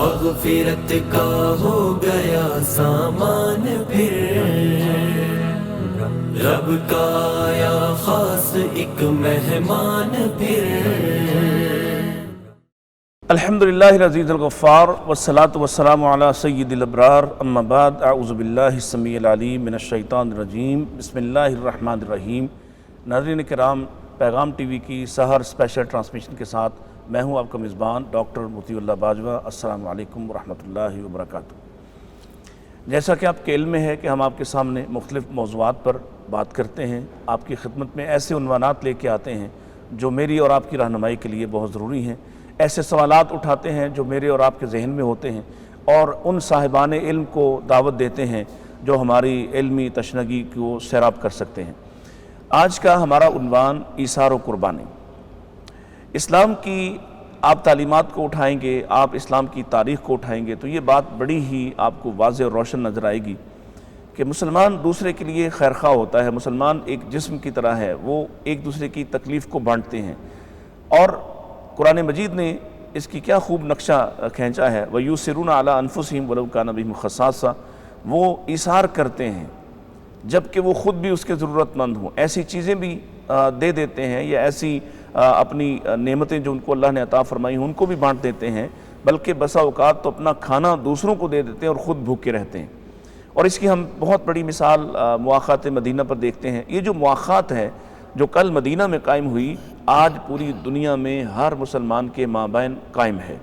مغفرت کا ہو گیا سامان پھر، رب کا آیا خاص ایک مہمان پھر۔ الحمدللہ العزیز الغفار والصلاة والسلام علی سید الابرار، اما بعد، اعوذ باللہ السمیع العلیم من الشیطان الرجیم، بسم اللہ الرحمن الرحیم۔ ناظرین کرام، پیغام ٹی وی کی سحر اسپیشل ٹرانسمیشن کے ساتھ میں ہوں آپ کا میزبان ڈاکٹر مطیع اللہ باجوہ۔ السلام علیکم ورحمۃ اللہ وبرکاتہ۔ جیسا کہ آپ کے علم میں ہے کہ ہم آپ کے سامنے مختلف موضوعات پر بات کرتے ہیں، آپ کی خدمت میں ایسے عنوانات لے کے آتے ہیں جو میری اور آپ کی رہنمائی کے لیے بہت ضروری ہیں، ایسے سوالات اٹھاتے ہیں جو میرے اور آپ کے ذہن میں ہوتے ہیں، اور ان صاحبان علم کو دعوت دیتے ہیں جو ہماری علمی تشنگی کو سیراب کر سکتے ہیں۔ آج کا ہمارا عنوان ایثار و قربانی۔ اسلام کی آپ تعلیمات کو اٹھائیں گے، آپ اسلام کی تاریخ کو اٹھائیں گے تو یہ بات بڑی ہی آپ کو واضح اور روشن نظر آئے گی کہ مسلمان دوسرے کے لیے خیرخواہ ہوتا ہے۔ مسلمان ایک جسم کی طرح ہے، وہ ایک دوسرے کی تکلیف کو بانٹتے ہیں، اور قرآن مجید نے اس کی کیا خوب نقشہ کھینچا ہے۔ وَيُؤْثِرُونَ عَلَىٰ أَنفُسِهِمْ وَلَوْ كَانَ بِهِمْ خَصَاصَةٌ، وہ ایثار کرتے ہیں جبکہ وہ خود بھی اس کے ضرورت مند ہوں، ایسی چیزیں بھی دے دیتے ہیں، یا ایسی اپنی نعمتیں جو ان کو اللہ نے عطا فرمائی ہیں ان کو بھی بانٹ دیتے ہیں، بلکہ بسا اوقات تو اپنا کھانا دوسروں کو دے دیتے ہیں اور خود بھوکے رہتے ہیں۔ اور اس کی ہم بہت بڑی مثال مواخات مدینہ پر دیکھتے ہیں۔ یہ جو مواخات ہے جو کل مدینہ میں قائم ہوئی، آج پوری دنیا میں ہر مسلمان کے مابین قائم ہے۔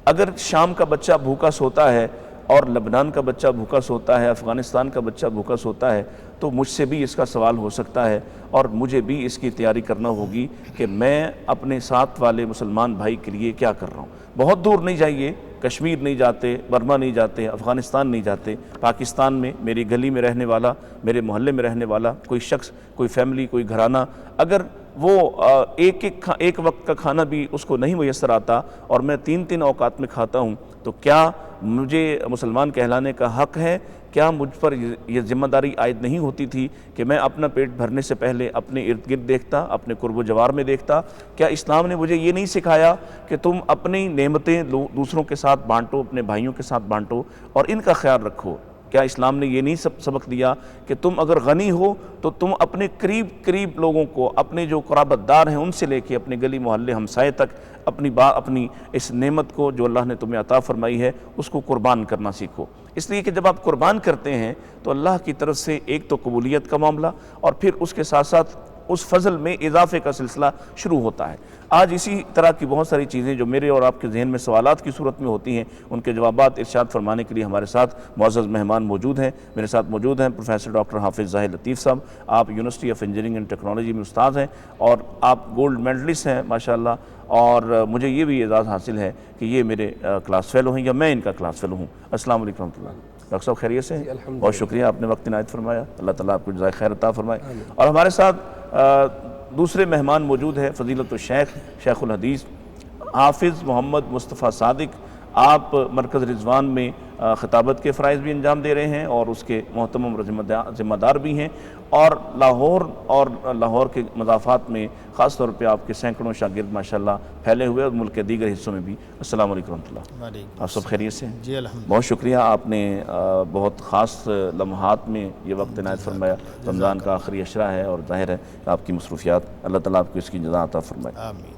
اگر شام کا بچہ بھوکا سوتا ہے اور لبنان کا بچہ بھوکا سوتا ہے، افغانستان کا بچہ بھوکا سوتا ہے، تو مجھ سے بھی اس کا سوال ہو سکتا ہے، اور مجھے بھی اس کی تیاری کرنا ہوگی کہ میں اپنے ساتھ والے مسلمان بھائی کے لیے کیا کر رہا ہوں۔ بہت دور نہیں جائیے، کشمیر نہیں جاتے، برما نہیں جاتے، افغانستان نہیں جاتے، پاکستان میں میری گلی میں رہنے والا، میرے محلے میں رہنے والا کوئی شخص، کوئی فیملی، کوئی گھرانہ، اگر وہ ایک وقت کا کھانا بھی اس کو نہیں میسر آتا اور میں تین اوقات میں کھاتا ہوں، تو کیا مجھے مسلمان کہلانے کا حق ہے؟ کیا مجھ پر یہ ذمہ داری عائد نہیں ہوتی تھی کہ میں اپنا پیٹ بھرنے سے پہلے اپنے ارد گرد دیکھتا، اپنے قرب و جوار میں دیکھتا؟ کیا اسلام نے مجھے یہ نہیں سکھایا کہ تم اپنی نعمتیں دوسروں کے ساتھ بانٹو، اپنے بھائیوں کے ساتھ بانٹو اور ان کا خیال رکھو؟ کیا اسلام نے یہ نہیں سبق دیا کہ تم اگر غنی ہو تو تم اپنے قریب لوگوں کو، اپنے جو قرابت دار ہیں ان سے لے کے اپنے گلی محلے ہمسائے تک اپنی اس نعمت کو جو اللہ نے تمہیں عطا فرمائی ہے اس کو قربان کرنا سیکھو؟ اس لیے کہ جب آپ قربان کرتے ہیں تو اللہ کی طرف سے ایک تو قبولیت کا معاملہ، اور پھر اس کے ساتھ ساتھ اس فضل میں اضافے کا سلسلہ شروع ہوتا ہے۔ آج اسی طرح کی بہت ساری چیزیں جو میرے اور آپ کے ذہن میں سوالات کی صورت میں ہوتی ہیں، ان کے جوابات ارشاد فرمانے کے لیے ہمارے ساتھ معزز مہمان موجود ہیں۔ میرے ساتھ موجود ہیں پروفیسر ڈاکٹر حافظ ظاہر لطیف صاحب۔ آپ university of engineering and technology میں استاد ہیں اور آپ گولڈ میڈلسٹ ہیں ماشاءاللہ، اور مجھے یہ بھی اعزاز حاصل ہے کہ یہ میرے کلاس فیلو ہیں یا میں ان کا کلاس فیلو ہوں۔ السلام علیکم ورحمۃ اللہ۔ ڈاکٹر صاحب خیریت سے ہیں؟ بہت شکریہ، آپ نے وقت عنایت فرمایا، اللہ تعالیٰ آپ کو جزائے خیر عطا فرمائے۔ اور ہمارے ساتھ دوسرے مہمان موجود ہیں فضیلت الشیخ، شیخ الحدیث حافظ محمد مصطفیٰ صادق۔ آپ مرکز رضوان میں خطابت کے فرائض بھی انجام دے رہے ہیں اور اس کے محترم ذمہ دار بھی ہیں، اور لاہور کے مضافات میں خاص طور پہ آپ کے سینکڑوں شاگرد ماشاءاللہ پھیلے ہوئے، اور ملک کے دیگر حصوں میں بھی۔ السلام علیکم ورحمۃ اللہ۔ آپ سب خیریت سے ہیں؟ جی الحمد۔ بہت شکریہ، آپ نے بہت خاص لمحات میں یہ وقت عنایت فرمایا۔ رمضان کا آخری عشرہ ہے اور ظاہر ہے آپ کی مصروفیات، اللہ تعالیٰ آپ کو اس کی جزا عطا فرمائے۔ آمین۔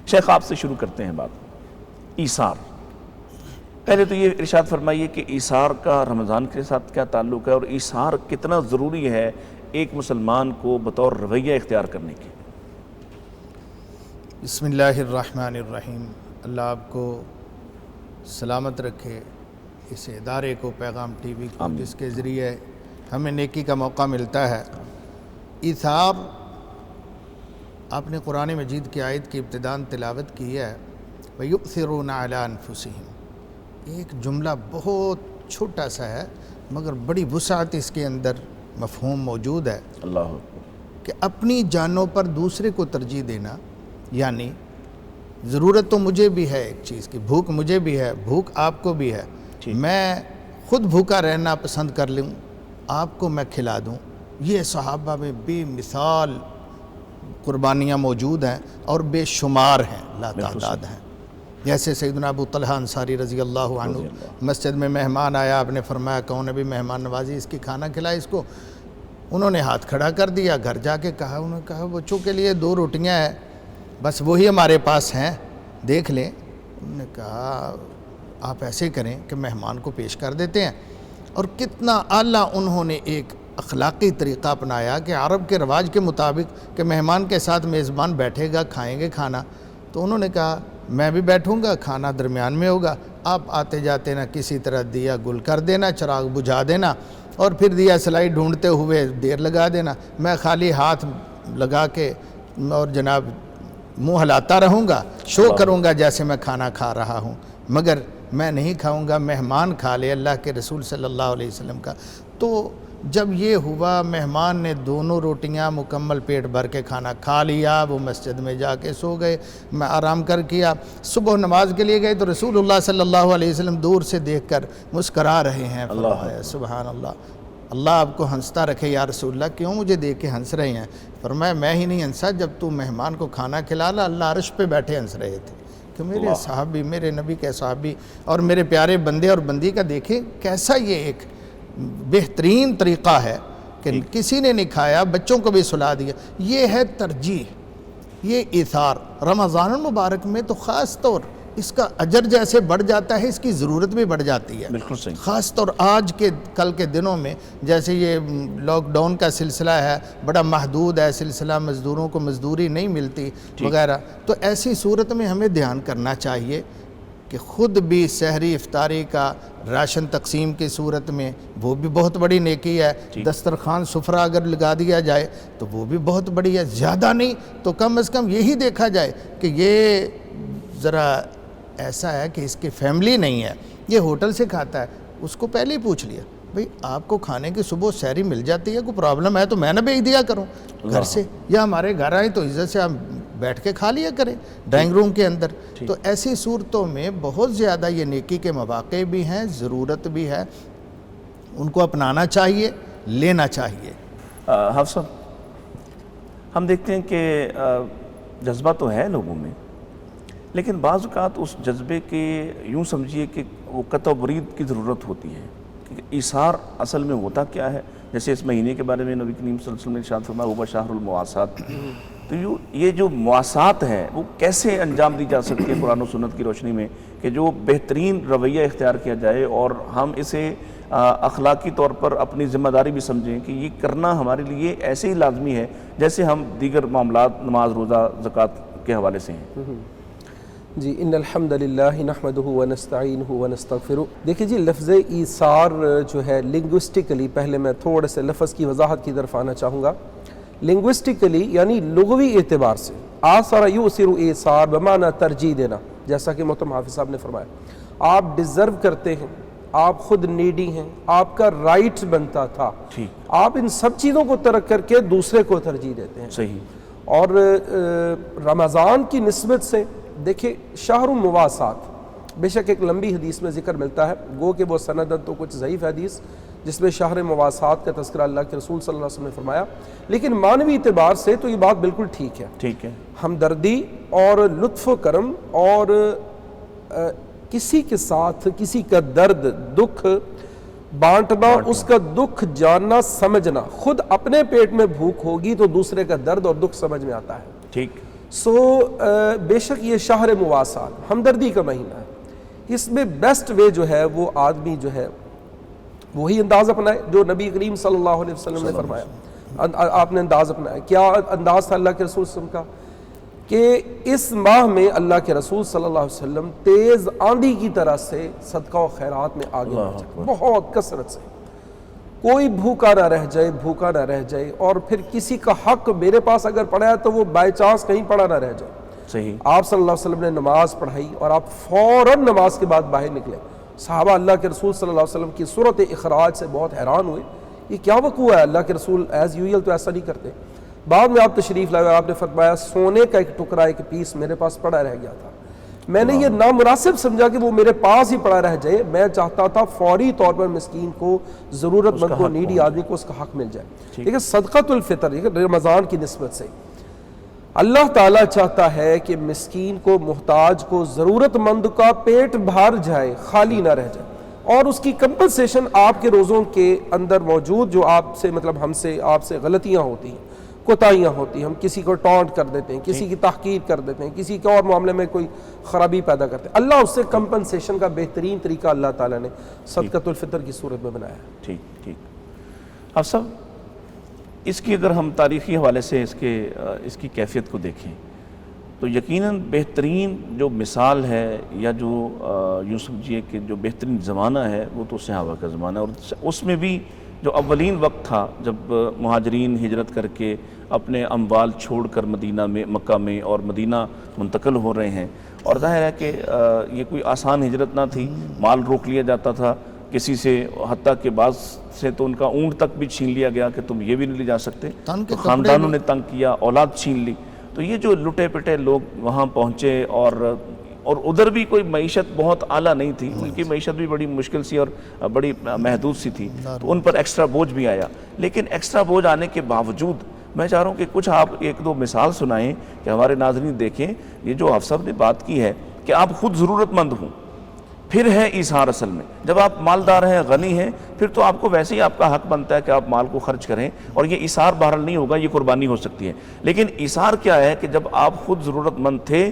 شیخ آپ سے شروع کرتے ہیں بات ایثار۔ پہلے تو یہ ارشاد فرمائیے کہ ایثار کا رمضان کے ساتھ کیا تعلق ہے، اور ایثار کتنا ضروری ہے ایک مسلمان کو بطور رویہ اختیار کرنے کے؟ بسم اللہ الرحمن الرحیم۔ اللہ آپ کو سلامت رکھے، اس ادارے کو، پیغام ٹی وی کو، جس کے ذریعے ہمیں نیکی کا موقع ملتا ہے۔ ایثار، آپ نے قرآن مجید کی آیت کی ابتداءً تلاوت کی ہے، وَيُؤْثِرُونَ عَلَىٰ أَنفُسِهِمْ۔ ایک جملہ بہت چھوٹا سا ہے مگر بڑی وسعت اس کے اندر مفہوم موجود ہے، اللہ کہ اپنی جانوں پر دوسرے کو ترجیح دینا، یعنی ضرورت تو مجھے بھی ہے ایک چیز کی، بھوک مجھے بھی ہے، بھوک آپ کو بھی ہے، میں خود بھوکا رہنا پسند کر لوں، آپ کو میں کھلا دوں۔ یہ صحابہ میں بے مثال قربانیاں موجود ہیں اور بے شمار ہیں، لا تعداد ہیں۔ جیسے سیدنا ابو طلحہ انصاری رضی اللہ عنہ مسجد میں مہمان آیا، آپ نے فرمایا کون ابھی مہمان نوازی، اس کی کھانا کھلائے اس کو. انہوں نے ہاتھ کھڑا کر دیا، گھر جا کے کہا، انہوں نے کہا بچوں کے لیے 2 روٹیاں ہیں بس وہی ہمارے پاس ہیں، دیکھ لیں. انہوں نے کہا آپ ایسے کریں کہ مہمان کو پیش کر دیتے ہیں. اور کتنا اعلیٰ انہوں نے ایک اخلاقی طریقہ اپنایا کہ عرب کے رواج کے مطابق کہ مہمان کے ساتھ میزبان بیٹھے گا، کھائیں گے کھانا. تو انہوں نے کہا میں بھی بیٹھوں گا، کھانا درمیان میں ہوگا، آپ آتے جاتے نا کسی طرح دیا گل کر دینا، چراغ بجھا دینا، اور پھر دیا سلائی ڈھونڈتے ہوئے دیر لگا دینا. میں خالی ہاتھ لگا کے اور جناب منہ ہلاتا رہوں گا، شو کروں گا جیسے میں کھانا کھا رہا ہوں، مگر میں نہیں کھاؤں گا، مہمان کھا لے اللہ کے رسول صلی اللہ علیہ وسلم کا. تو جب یہ ہوا مہمان نے دونوں روٹیاں مکمل پیٹ بھر کے کھانا کھا لیا، وہ مسجد میں جا کے سو گئے، میں آرام کر کیا. صبح نماز کے لیے گئے تو رسول اللہ صلی اللہ علیہ وسلم دور سے دیکھ کر مسکرا رہے ہیں. فرمایا سبحان اللہ، اللہ آپ کو ہنستا رکھے یا رسول اللہ، کیوں مجھے دیکھ کے ہنس رہے ہیں؟ فرمایا میں ہی نہیں ہنسا، جب تو مہمان کو کھانا کھلا لا اللہ عرش پہ بیٹھے ہنس رہے تھے کہ میرے صحابی، میرے نبی کے صحابی اور میرے پیارے بندے اور بندی کا دیکھیں کیسا یہ ایک بہترین طریقہ ہے کہ کسی نے نہیں کھایا، بچوں کو بھی سلا دیا. یہ ہے ترجیح، یہ ایثار. رمضان المبارک میں تو خاص طور اس کا اجر جیسے بڑھ جاتا ہے، اس کی ضرورت بھی بڑھ جاتی ہے. بالکل صحیح. خاص طور آج کے کل کے دنوں میں جیسے یہ لاک ڈاؤن کا سلسلہ ہے، بڑا محدود ہے سلسلہ، مزدوروں کو مزدوری نہیں ملتی وغیرہ. تو ایسی صورت میں ہمیں دھیان کرنا چاہیے کہ خود بھی سحری افطاری کا راشن تقسیم کی صورت میں وہ بھی بہت بڑی نیکی ہے. دسترخوان سفرہ اگر لگا دیا جائے تو وہ بھی بہت بڑی ہے. زیادہ نہیں تو کم از کم یہی دیکھا جائے کہ یہ ذرا ایسا ہے کہ اس کی فیملی نہیں ہے، یہ ہوٹل سے کھاتا ہے، اس کو پہلے ہی پوچھ لیا بھئی آپ کو کھانے کی صبح سحری مل جاتی ہے، کوئی پرابلم ہے تو میں نہ بھیج دیا کروں گھر سے، یا ہمارے گھر آئیں تو عزت سے ہم بیٹھ کے کھا لیا کریں ڈائننگ روم کے اندر. تو ایسی صورتوں میں بہت زیادہ یہ نیکی کے مواقع بھی ہیں، ضرورت بھی ہے، ان کو اپنانا چاہیے، لینا چاہیے. حافظ صاحب، ہم دیکھتے ہیں کہ جذبہ تو ہے لوگوں میں، لیکن بعض اوقات اس جذبے کے یوں سمجھیے کہ وہ قطع و برید کی ضرورت ہوتی ہے. ایثار اصل میں ہوتا کیا ہے؟ جیسے اس مہینے کے بارے میں نبی کریم صلی اللہ علیہ وسلم نے ارشاد فرمایا وہ شہر المواسات. تو یہ جو مواسات ہے وہ کیسے انجام دی جا سکتی ہے قرآن و سنت کی روشنی میں کہ جو بہترین رویہ اختیار کیا جائے اور ہم اسے اخلاقی طور پر اپنی ذمہ داری بھی سمجھیں کہ یہ کرنا ہمارے لیے ایسے ہی لازمی ہے جیسے ہم دیگر معاملات نماز، روزہ، زکوٰۃ کے حوالے سے ہیں؟ جی، ان الحمد للہ نحمدہ ونستعینہ ونستغفرہ. دیکھیں جی، لفظ ایثار جو ہے لنگوسٹکلی، پہلے میں تھوڑے سے لفظ کی وضاحت کی طرف آنا چاہوں گا. لنگوسٹکلی یعنی لغوی اعتبار سے آثر یؤثر ایثار بمعنی ترجیح دینا، جیسا کہ محترم حافظ صاحب نے فرمایا. آپ ڈیزرو کرتے ہیں، آپ خود نیڈی ہیں، آپ کا رائٹ بنتا تھا، آپ ان سب چیزوں کو ترک کر کے دوسرے کو ترجیح دیتے ہیں. صحیح. اور رمضان کی نسبت سے دیکھیں شہر المواسات، بے شک ایک لمبی حدیث میں ذکر ملتا ہے، گو کہ وہ سندن تو کچھ ضعیف حدیث جس میں شہر مواسات کا تذکرہ اللہ کے رسول صلی اللہ علیہ وسلم نے فرمایا، لیکن معنوی اعتبار سے تو یہ بات بالکل ٹھیک ہے. ٹھیک ہے. ہمدردی اور لطف و کرم اور کسی کے ساتھ کسی کا درد دکھ بانٹنا، اس کا دکھ جاننا، سمجھنا. خود اپنے پیٹ میں بھوک ہوگی تو دوسرے کا درد اور دکھ سمجھ میں آتا ہے. ٹھیک. سو بے شک یہ شہر مواسات ہمدردی کا مہینہ ہے. اس میں بیسٹ وے جو ہے وہ آدمی جو ہے وہی انداز اپنائے جو نبی کریم صلی اللہ علیہ وسلم نے فرمایا. آپ نے انداز اپنایا. کیا انداز تھا اللہ کے رسول صلی اللہ علیہ وسلم کا؟ کہ اس ماہ میں اللہ کے رسول صلی اللہ علیہ وسلم تیز آندھی کی طرح سے صدقہ و خیرات میں آگے بڑھے، بہت کثرت سے. کوئی بھوکا نہ رہ جائے، بھوکا نہ رہ جائے. اور پھر کسی کا حق میرے پاس اگر پڑا ہے تو وہ بائی چانس کہیں پڑا نہ رہ جائے. صحیح. آپ صلی اللہ علیہ وسلم نے نماز پڑھائی اور آپ فوراً نماز کے بعد باہر نکلے. صحابہ اللہ کے رسول صلی اللہ علیہ وسلم کی صورت اخراج سے بہت حیران ہوئے، یہ کیا وقوع ہے؟ اللہ کے رسول ایز یوزل تو ایسا نہیں کرتے. بعد میں آپ تشریف لائے، آپ نے فرمایا سونے کا ایک ٹکڑا، ایک پیس میرے پاس پڑا رہ گیا تھا، میں نے یہ نامناسب سمجھا کہ وہ میرے پاس ہی پڑا رہ جائے. میں چاہتا تھا فوری طور پر مسکین کو، ضرورت مند کو، نیڈی آدمی کو اس کا حق مل جائے. ٹھیک ہے. صدقۃ الفطر رمضان کی نسبت سے اللہ تعالیٰ چاہتا ہے کہ مسکین کو، محتاج کو، ضرورت مند کا پیٹ بھر جائے، خالی نہ رہ جائے، اور اس کی کمپنسیشن آپ کے روزوں کے اندر موجود جو آپ سے مطلب ہم سے آپ سے غلطیاں ہوتی ہیں، کوتاہیاں ہوتی ہیں، ہم کسی کو ٹونٹ کر دیتے ہیں، کسی کی تحقیر کر دیتے ہیں، کسی کے اور معاملے میں کوئی خرابی پیدا کرتے ہیں، اللہ اس سے کمپنسیشن کا بہترین طریقہ اللہ تعالیٰ نے صدقۃ الفطر کی صورت میں بنایا ہے۔ ٹھیک ٹھیک۔ اب سب اس کی اگر ہم تاریخی حوالے سے اس کی کیفیت کو دیکھیں تو یقیناً بہترین جو مثال ہے یا جو یوں سمجھیے کہ جو بہترین زمانہ ہے وہ تو صحابہ کا زمانہ ہے، اور اس میں بھی جو اولین وقت تھا جب مہاجرین ہجرت کر کے اپنے اموال چھوڑ کر مدینہ میں، مکہ میں اور مدینہ منتقل ہو رہے ہیں، اور ظاہر ہے کہ یہ کوئی آسان ہجرت نہ تھی، مال روک لیا جاتا تھا کسی سے، حتیٰ کہ بعض سے تو ان کا اونٹ تک بھی چھین لیا گیا کہ تم یہ بھی نہیں لے جا سکتے، تو خاندانوں نے تنگ کیا، اولاد چھین لی۔ تو یہ جو لٹے پٹے لوگ وہاں پہنچے، اور ادھر بھی کوئی معیشت بہت اعلیٰ نہیں تھی، ان کی معیشت بھی بڑی مشکل سی اور بڑی محدود سی تھی، تو ان پر ایکسٹرا بوجھ بھی آیا۔ لیکن ایکسٹرا بوجھ آنے کے باوجود میں چاہ رہا ہوں کہ کچھ آپ ایک دو مثال سنائیں کہ ہمارے ناظرین دیکھیں، یہ جو آپ سب نے بات کی ہے کہ آپ خود ضرورت مند ہوں، پھر ہے ایثار اصل میں، جب آپ مالدار ہیں، غنی ہیں، پھر تو آپ کو ویسے ہی آپ کا حق بنتا ہے کہ آپ مال کو خرچ کریں، اور یہ ایثار بہرحال نہیں ہوگا، یہ قربانی ہو سکتی ہے۔ لیکن ایثار کیا ہے کہ جب آپ خود ضرورت مند تھے،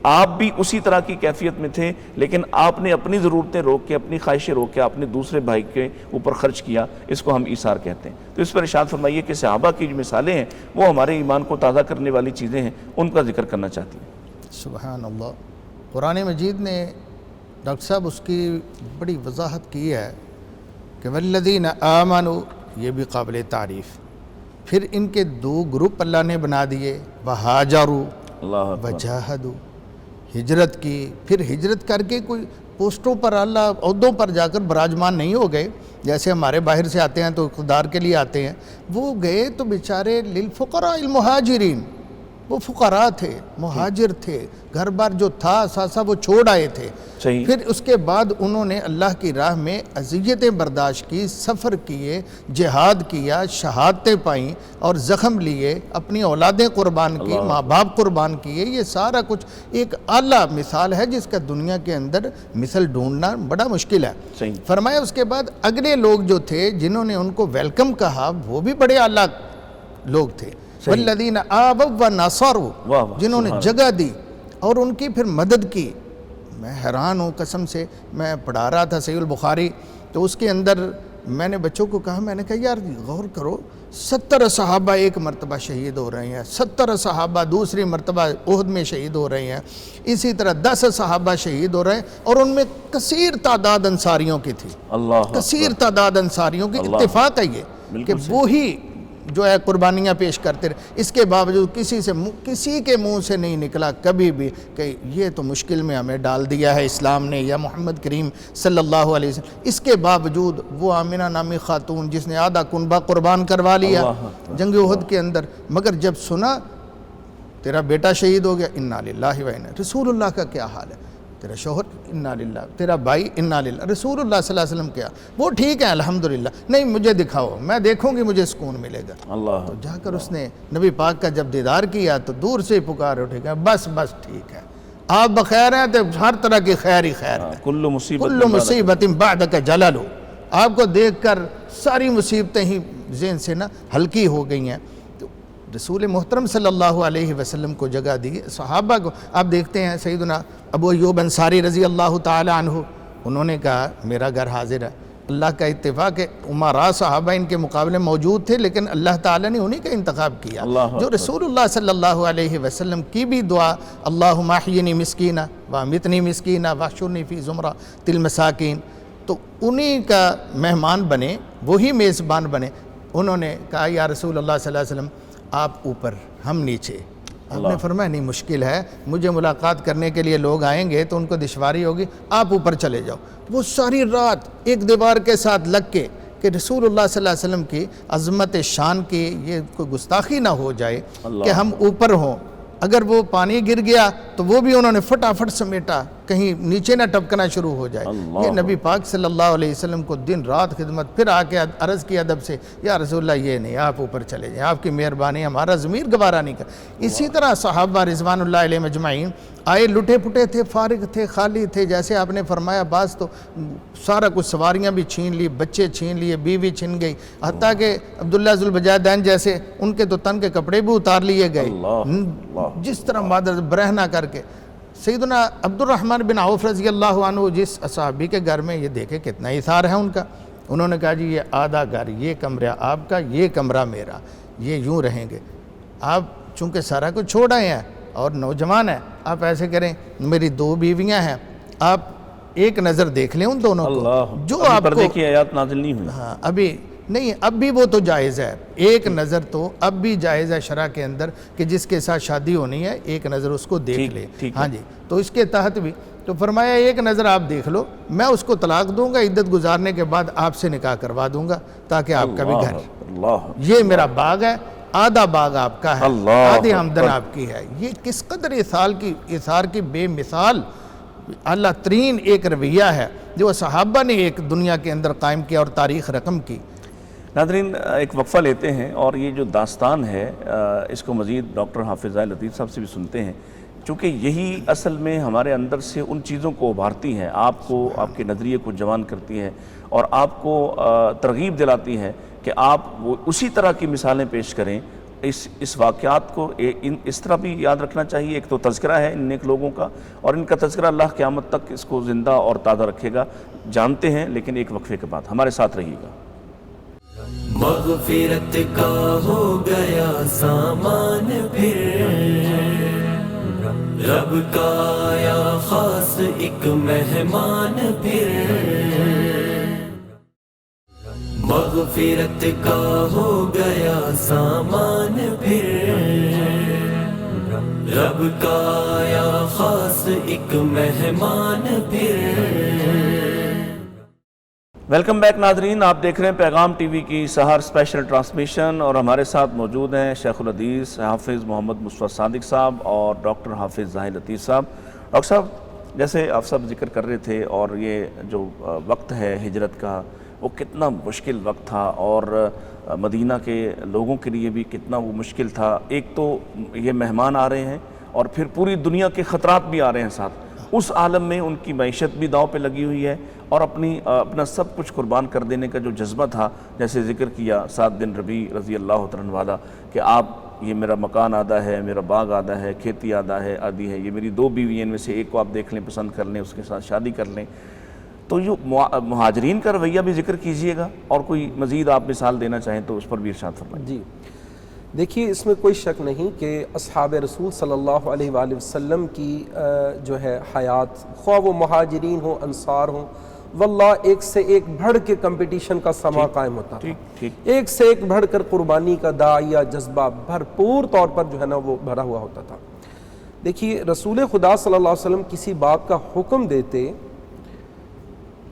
آپ بھی اسی طرح کی کیفیت میں تھے، لیکن آپ نے اپنی ضرورتیں روک کے، اپنی خواہشیں روک کے اپنے دوسرے بھائی کے اوپر خرچ کیا، اس کو ہم ایثار کہتے ہیں۔ تو اس پر ارشاد فرمائیے کہ صحابہ کی جو مثالیں ہیں وہ ہمارے ایمان کو تازہ کرنے والی چیزیں ہیں، ان کا ذکر کرنا چاہتی ہیں۔ سبحان اللہ۔ قرآن مجید نے ڈاکٹر صاحب اس کی بڑی وضاحت کی ہے کہ والذین آمنوا، یہ بھی قابل تعریف۔ پھر ان کے دو گروپ اللہ نے بنا دیے، وہاجروا اللہ اکبر۔ وجاہدوا، ہجرت کی، پھر ہجرت کر کے کوئی پوسٹوں پر، اللہ عہدوں پر جا کر براجمان نہیں ہو گئے، جیسے ہمارے باہر سے آتے ہیں تو اقتدار کے لیے آتے ہیں، وہ گئے تو بیچارے للفقراء المہاجرین، وہ فقراء تھے، مہاجر تھے، گھر بار جو تھا ساسا وہ چھوڑ آئے تھے۔ صحیح۔ پھر اس کے بعد انہوں نے اللہ کی راہ میں اذیتیں برداشت کی، سفر کیے، جہاد کیا، شہادتیں پائیں اور زخم لیے، اپنی اولادیں قربان کی، ماں باپ قربان کیے۔ یہ سارا کچھ ایک اعلیٰ مثال ہے جس کا دنیا کے اندر مثل ڈھونڈنا بڑا مشکل ہے۔ صحیح۔ فرمایا اس کے بعد اگلے لوگ جو تھے جنہوں نے ان کو ویلکم کہا، وہ بھی بڑے اعلیٰ لوگ تھے۔ والذین آووا ونصروا، جنہوں نے جگہ دی اور ان کی پھر مدد کی۔ میں حیران ہوں قسم سے، میں پڑھا رہا تھا صحیح البخاری، تو اس کے اندر میں نے بچوں کو کہا، میں نے کہا یار غور کرو، 70 صحابہ ایک مرتبہ شہید ہو رہے ہیں، 70 صحابہ دوسری مرتبہ احد میں شہید ہو رہے ہیں، اسی طرح 10 صحابہ شہید ہو رہے ہیں، اور ان میں کثیر تعداد انصاریوں کی تھی، کثیر تعداد انصاریوں کی۔ اتفاق ہے یہ کہ وہی جو ہے قربانیاں پیش کرتے رہے، اس کے باوجود کسی کے منہ سے نہیں نکلا کبھی بھی کہ یہ تو مشکل میں ہمیں ڈال دیا ہے اسلام نے یا محمد کریم صلی اللہ علیہ وسلم۔ اس کے باوجود وہ آمنہ نامی خاتون جس نے آدھا کنبہ قربان کروا لیا جنگ احد کے اندر، مگر جب سنا تیرا بیٹا شہید ہو گیا، انا للہ و انا، رسول اللہ کا کیا حال ہے، تیرا شوہر انا للہ، تیرا بھائی انا للہ، رسول اللہ صلی اللہ علیہ وسلم کیا، وہ ٹھیک ہے الحمدللہ، نہیں مجھے دکھاؤ، میں دیکھوں گی مجھے سکون ملے گا۔ اللہ تو جا کر اس نے نبی پاک کا جب دیدار کیا تو دور سے پکار اٹھے گا، بس بس ٹھیک ہے، آپ بخیر ہیں تو ہر طرح کی خیر ہی خیر ہے، کل مصیبت بعدک جلل، آپ کو دیکھ کر ساری مصیبتیں ہی ذہن سے نا ہلکی ہو گئی ہیں۔ رسول محترم صلی اللہ علیہ وسلم کو جگہ دی، صحابہ کو آپ دیکھتے ہیں، سیدنا ابو ایوب انصاری رضی اللہ تعالی عنہ، انہوں نے کہا میرا گھر حاضر ہے۔ اللہ کا اتفاق ہے، عمراء صحابہ ان کے مقابلے موجود تھے، لیکن اللہ تعالیٰ نے انہی کا انتخاب کیا، جو رسول اللہ صلی اللہ علیہ وسلم کی بھی دعا، اللہم احیینی مسکینہ وامیتنی مسکینہ واحشرنی فی زمرۃ المساکین، تو انہی کا مہمان بنے، وہی میزبان بنے۔ انہوں نے کہا یا رسول اللہ صلی اللہ علیہ وسلم آپ اوپر ہم نیچے، آپ نے فرمایا نہیں مشکل ہے، مجھے ملاقات کرنے کے لیے لوگ آئیں گے تو ان کو دشواری ہوگی، آپ اوپر چلے جاؤ۔ وہ ساری رات ایک دیوار کے ساتھ لگ کے کہ رسول اللہ صلی اللہ علیہ وسلم کی عظمت شان کی یہ کوئی گستاخی نہ ہو جائے کہ ہم اوپر ہوں، اگر وہ پانی گر گیا تو وہ بھی انہوں نے فٹافٹ سمیٹا، کہیں نیچے نہ ٹپکنا شروع ہو جائے. یہ نبی پاک صلی اللہ علیہ وسلم کو دن رات خدمت. پھر آ کے عرض کی ادب سے یا رسول اللہ یہ نہیں, آپ اوپر چلے جائیں, آپ کی مہربانی ہمارا ضمیر گوارا نہیں کر. اسی طرح صحابہ رضوان اللہ علیہ مجمعین آئے, لٹے پٹے تھے, فارغ تھے, خالی تھے, جیسے آپ نے فرمایا بعض تو سارا کچھ سواریاں بھی چھین لی, بچے چھین لیے, بیوی چھن گئی, حتیٰ کہ عبداللہ ذوالبجادین جیسے ان کے تو تن کے کپڑے بھی اتار لیے گئے. جس طرح مادر برہنہ کر کے سیدنا عبد الرحمن بن عوف رضی اللہ عنہ جس صحابی کے گھر میں, یہ دیکھے کتنا ایثار ہے ان کا. انہوں نے کہا جی یہ آدھا گھر, یہ کمرہ آپ کا, یہ کمرہ میرا, یہ یوں رہیں گے. آپ چونکہ سارا کچھ چھوڑ آئے ہیں اور نوجوان ہیں, آپ ایسے کریں, میری 2 بیویاں ہیں, آپ ایک نظر دیکھ لیں ان دونوں کو, جو آپ پردے کی آیات نازل نہیں ہوئی. ہاں ابھی نہیں, اب بھی وہ تو جائز ہے, ایک نظر تو اب بھی جائز ہے شرع کے اندر کہ جس کے ساتھ شادی ہونی ہے ایک نظر اس کو دیکھ لے. ہاں جی, تو اس کے تحت بھی تو فرمایا ایک نظر آپ دیکھ لو, میں اس کو طلاق دوں گا, عدت گزارنے کے بعد آپ سے نکاح کروا دوں گا تاکہ آپ کا بھی گھر, یہ میرا باغ ہے, آدھا باغ آپ کا ہے, آدھی آمدن آپ کی ہے. یہ کس قدر ایثار کی بے مثال اعلیٰ ترین ایک رویہ ہے جو صحابہ نے ایک دنیا کے اندر قائم کیا اور تاریخ رقم کی. ناظرین ایک وقفہ لیتے ہیں اور یہ جو داستان ہے اس کو مزید ڈاکٹر حافظ زاہد لطیف صاحب سے بھی سنتے ہیں, چونکہ یہی اصل میں ہمارے اندر سے ان چیزوں کو ابھارتی ہیں, آپ کو, آپ کے نظریے کو جوان کرتی ہے اور آپ کو ترغیب دلاتی ہے کہ آپ وہ اسی طرح کی مثالیں پیش کریں. اس واقعات کو اس طرح بھی یاد رکھنا چاہیے. ایک تو تذکرہ ہے ان نیک لوگوں کا, اور ان کا تذکرہ اللہ قیامت تک اس کو زندہ اور تازہ رکھے گا, جانتے ہیں, لیکن ایک وقفے کے بعد ہمارے ساتھ رہیے گا. مغفرت کا ہو گیا سامان پھر, رب کا آیا خاص ایک مہمان پھر. مغفرت کا ہو گیا سامان پھر, رب کا آیا خاص ایک مہمان پھر. ویلکم بیک ناظرین, آپ دیکھ رہے ہیں پیغام ٹی وی کی سحر اسپیشل ٹرانسمیشن, اور ہمارے ساتھ موجود ہیں شیخ الحدیث حافظ محمد مصطفیٰ صادق صاحب اور ڈاکٹر حافظ زاہد لطیف صاحب. ڈاکٹر صاحب, جیسے آپ سب ذکر کر رہے تھے, اور یہ جو وقت ہے ہجرت کا وہ کتنا مشکل وقت تھا, اور مدینہ کے لوگوں کے لیے بھی کتنا وہ مشکل تھا. ایک تو یہ مہمان آ رہے ہیں اور پھر پوری دنیا کے خطرات بھی آ رہے ہیں ساتھ. اس عالم میں ان کی معیشت بھی داؤ پہ لگی ہوئی ہے, اور اپنا سب کچھ قربان کر دینے کا جو جذبہ تھا, جیسے ذکر کیا 7 دن ربیع رضی اللہ عنہ والا, کہ آپ یہ میرا مکان آدھا ہے, میرا باغ آدھا ہے, کھیتی آدھی ہے, یہ میری 2 بیوی ہیں, ان میں سے ایک کو آپ دیکھ لیں, پسند کر لیں, اس کے ساتھ شادی کر لیں. تو یہ مہاجرین کا رویہ بھی ذکر کیجئے گا, اور کوئی مزید آپ مثال دینا چاہیں تو اس پر بھی ارشاد فرمائیں. جی دیکھیے, اس میں کوئی شک نہیں کہ اصحاب رسول صلی اللہ علیہ وآلہ وسلم کی جو ہے حیات, خواہ وہ مہاجرین ہوں, انصار ہوں, واللہ ایک سے ایک بڑھ کے کمپٹیشن کا سما قائم ہوتا تھا, ایک سے ایک بڑھ کر قربانی کا داعیہ جذبہ بھرپور طور پر جو ہے نا وہ بھرا ہوا ہوتا تھا. دیکھیے, رسول خدا صلی اللہ علیہ وسلم کسی بات کا حکم دیتے,